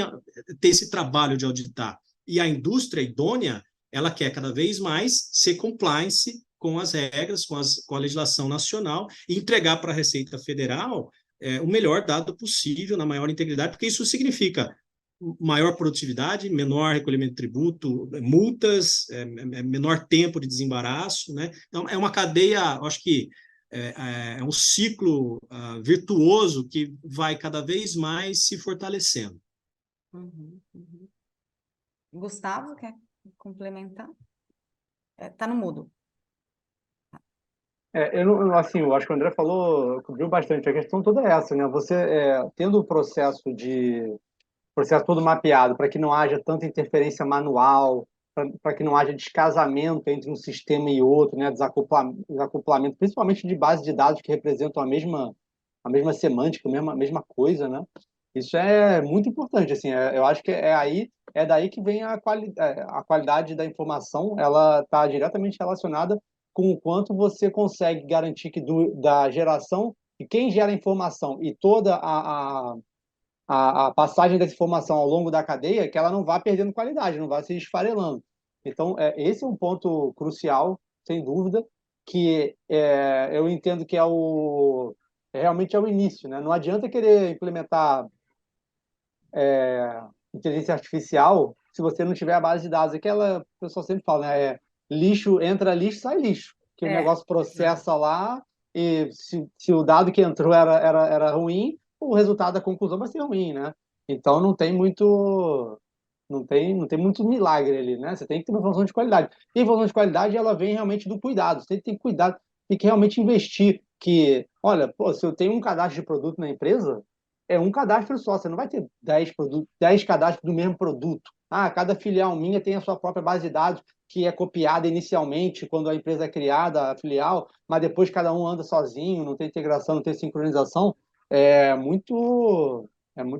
ter esse trabalho de auditar. E a indústria idônea, ela quer cada vez mais ser compliance com as regras, com a legislação nacional e entregar para a Receita Federal o melhor dado possível, na maior integridade, porque isso significa maior produtividade, menor recolhimento de tributo, multas, menor tempo de desembaraço, né? Então, é uma cadeia, acho que é um ciclo virtuoso que vai cada vez mais se fortalecendo. Uhum. Gustavo, quer complementar? Tá no mudo. Eu acho que o André falou, cobriu bastante. A questão toda é essa, né? Você tendo o processo todo mapeado para que não haja tanta interferência manual, para que não haja descasamento entre um sistema e outro, né? Desacoplamento, principalmente de bases de dados que representam a mesma semântica, a mesma coisa, né? Isso é muito importante, assim. Eu acho que é daí que vem a qualidade da informação. Ela está diretamente relacionada com o quanto você consegue garantir que da geração e quem gera informação e toda a passagem dessa informação ao longo da cadeia, que ela não vá perdendo qualidade, não vá se esfarelando. Então, esse é um ponto crucial, sem dúvida, que eu entendo que realmente é o início, né? Não adianta querer implementar inteligência artificial se você não tiver a base de dados. Aquela, o pessoal sempre fala, né? Lixo, entra lixo, sai lixo. Que o negócio processa lá e se o dado que entrou era ruim, o resultado da conclusão vai ser ruim, né? Então não tem muito milagre ali, né? Você tem que ter uma informação de qualidade. E a informação de qualidade, ela vem realmente do cuidado. Você tem que ter cuidado, tem que realmente investir. Que, olha, pô, se eu tenho um cadastro de produto na empresa, é um cadastro só. Você não vai ter 10 produtos, 10 cadastros do mesmo produto. Ah, cada filial minha tem a sua própria base de dados que é copiada inicialmente quando a empresa é criada, a filial, mas depois cada um anda sozinho, não tem integração, não tem sincronização. É muito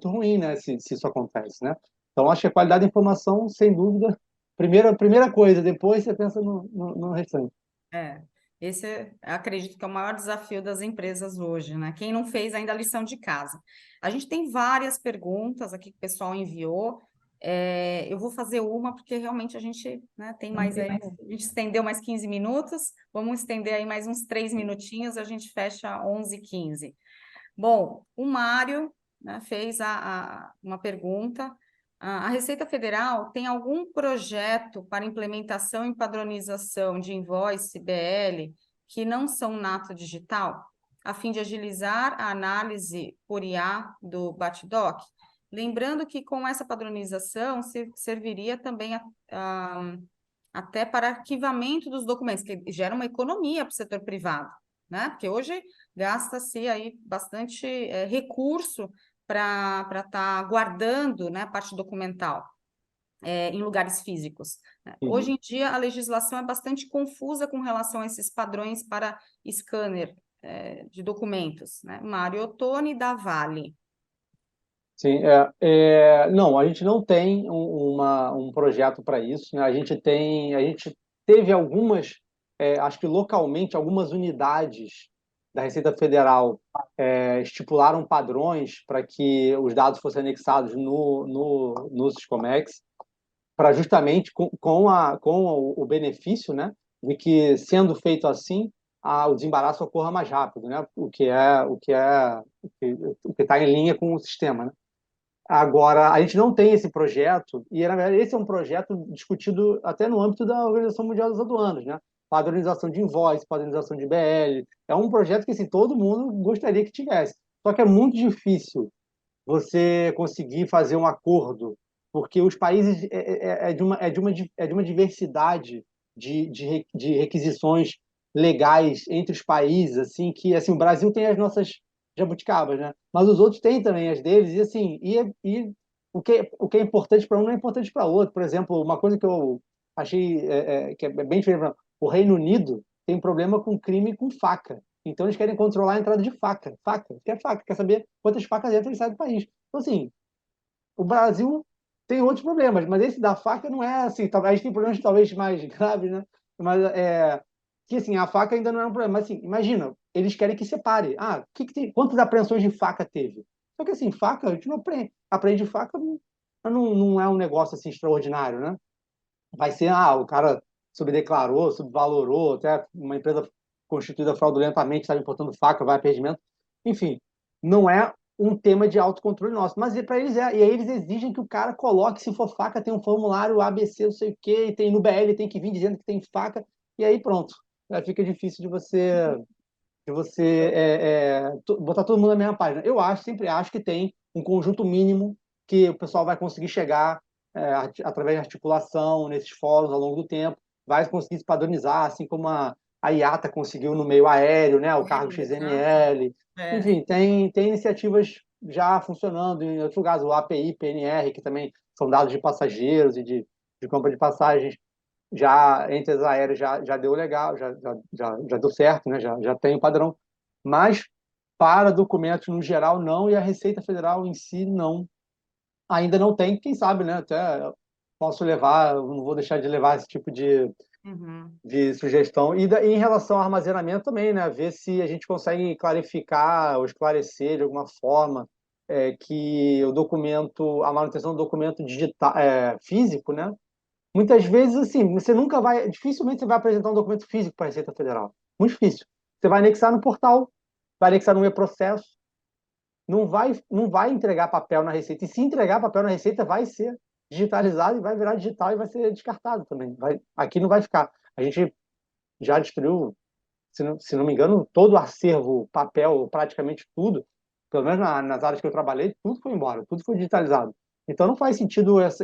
ruim, né, se isso acontece, né? Então, acho que a qualidade da informação, sem dúvida, primeira coisa, depois você pensa no restante. É, esse acredito que é o maior desafio das empresas hoje, né? Quem não fez ainda a lição de casa. A gente tem várias perguntas aqui que o pessoal enviou. Eu vou fazer uma porque realmente a gente, né, tem mais aí, a gente estendeu mais 15 minutos, vamos estender aí mais uns 3 minutinhos, a gente fecha 11h15. Bom, o Mário, né, fez uma pergunta. A Receita Federal tem algum projeto para implementação e padronização de invoice BL que não são nato digital, a fim de agilizar a análise por IA do BATDOC? Lembrando que com essa padronização serviria também até para arquivamento dos documentos, que gera uma economia para o setor privado, né? Porque hoje gasta-se aí bastante recurso para estar guardando, né, a parte documental em lugares físicos, né? Hoje em dia, a legislação é bastante confusa com relação a esses padrões para scanner de documentos, né? Mário Ottoni, da Vale. Sim, não, a gente não tem um projeto para isso, né? A gente teve algumas, acho que localmente, algumas unidades da Receita Federal estipularam padrões para que os dados fossem anexados no Siscomex, para justamente com o benefício, né, de que, sendo feito assim, o desembaraço ocorra mais rápido, né? O que está em linha com o sistema, né? Agora, a gente não tem esse projeto, e na verdade esse é um projeto discutido até no âmbito da Organização Mundial das Aduanas, né? Padronização de invoice, padronização de BL. É um projeto que assim, todo mundo gostaria que tivesse. Só que é muito difícil você conseguir fazer um acordo, porque os países é de uma diversidade de requisições legais entre os países, assim, que assim, o Brasil tem as nossas jabuticabas, né? Mas os outros têm também as deles, e assim, o que é importante para um não é importante para outro. Por exemplo, uma coisa que eu achei que é bem diferente, o Reino Unido tem problema com crime com faca. Então eles querem controlar a entrada de faca. Faca, quer saber quantas facas entram e saem do país. Então, assim, o Brasil tem outros problemas, mas esse da faca não é assim. Talvez a gente tem problemas talvez mais graves, né? Mas que assim, a faca ainda não é um problema. Mas assim, imagina, eles querem que separe. Quantas apreensões de faca teve? Só que assim, faca, a gente não aprende. Aprende faca não é um negócio assim extraordinário, né? Vai ser, o cara subdeclarou, subvalorou, até uma empresa constituída fraudulentamente estava importando faca, vai a perdimento. Enfim, não é um tema de autocontrole nosso, mas para eles é. E aí eles exigem que o cara coloque, se for faca, tem um formulário ABC, não sei o quê, e tem no BL, tem que vir dizendo que tem faca, e aí pronto. Aí fica difícil de você botar todo mundo na mesma página. Eu sempre acho que tem um conjunto mínimo que o pessoal vai conseguir chegar através de articulação nesses fóruns ao longo do tempo, vai conseguir se padronizar, assim como a IATA conseguiu no meio aéreo, né, o cargo XML. Enfim, tem iniciativas já funcionando em outros lugares, o API, PNR, que também são dados de passageiros e de compra de passagens, já entre as aéreas já deu legal, já deu certo, né? Já tem o padrão. Mas para documentos no geral, não, e a Receita Federal em si, não. Ainda não tem, quem sabe, né? Até posso levar, não vou deixar de levar esse tipo de sugestão. E em relação ao armazenamento também, né? Ver se a gente consegue clarificar ou esclarecer de alguma forma que o documento, a manutenção do documento digital, físico, né? Muitas vezes, assim, dificilmente você vai apresentar um documento físico para a Receita Federal. Muito difícil. Você vai anexar no portal, vai anexar no e-processo, não vai entregar papel na Receita. E se entregar papel na Receita, vai ser digitalizado e vai virar digital e vai ser descartado também. Aqui não vai ficar. A gente já destruiu, se não me engano, todo o acervo, papel, praticamente tudo, pelo menos nas áreas que eu trabalhei, tudo foi embora, tudo foi digitalizado. Então não faz sentido essa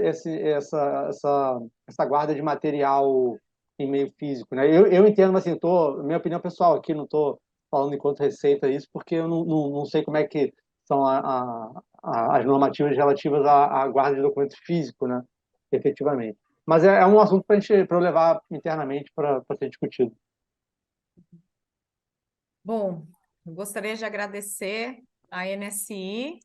guarda de material em meio físico, né? Eu entendo, mas assim, minha opinião pessoal aqui, não estou falando enquanto receita isso, porque eu não sei como é que são as normativas relativas à guarda de documento físico, né? Efetivamente. Mas é um assunto para eu levar internamente para ser discutido. Bom, eu gostaria de agradecer a NSI.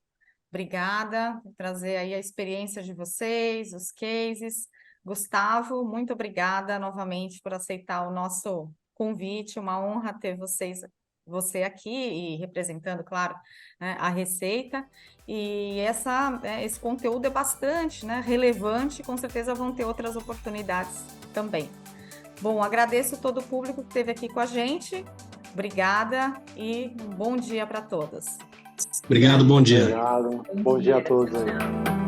Obrigada por trazer aí a experiência de vocês, os cases. Gustavo, muito obrigada novamente por aceitar o nosso convite. Uma honra ter você aqui e representando, claro, né, a Receita. E esse conteúdo é bastante, né, relevante. Com certeza vão ter outras oportunidades também. Bom, agradeço todo o público que esteve aqui com a gente. Obrigada e um bom dia para todos. Obrigado, bom dia. Obrigado. Bom dia a todos aí. Tchau.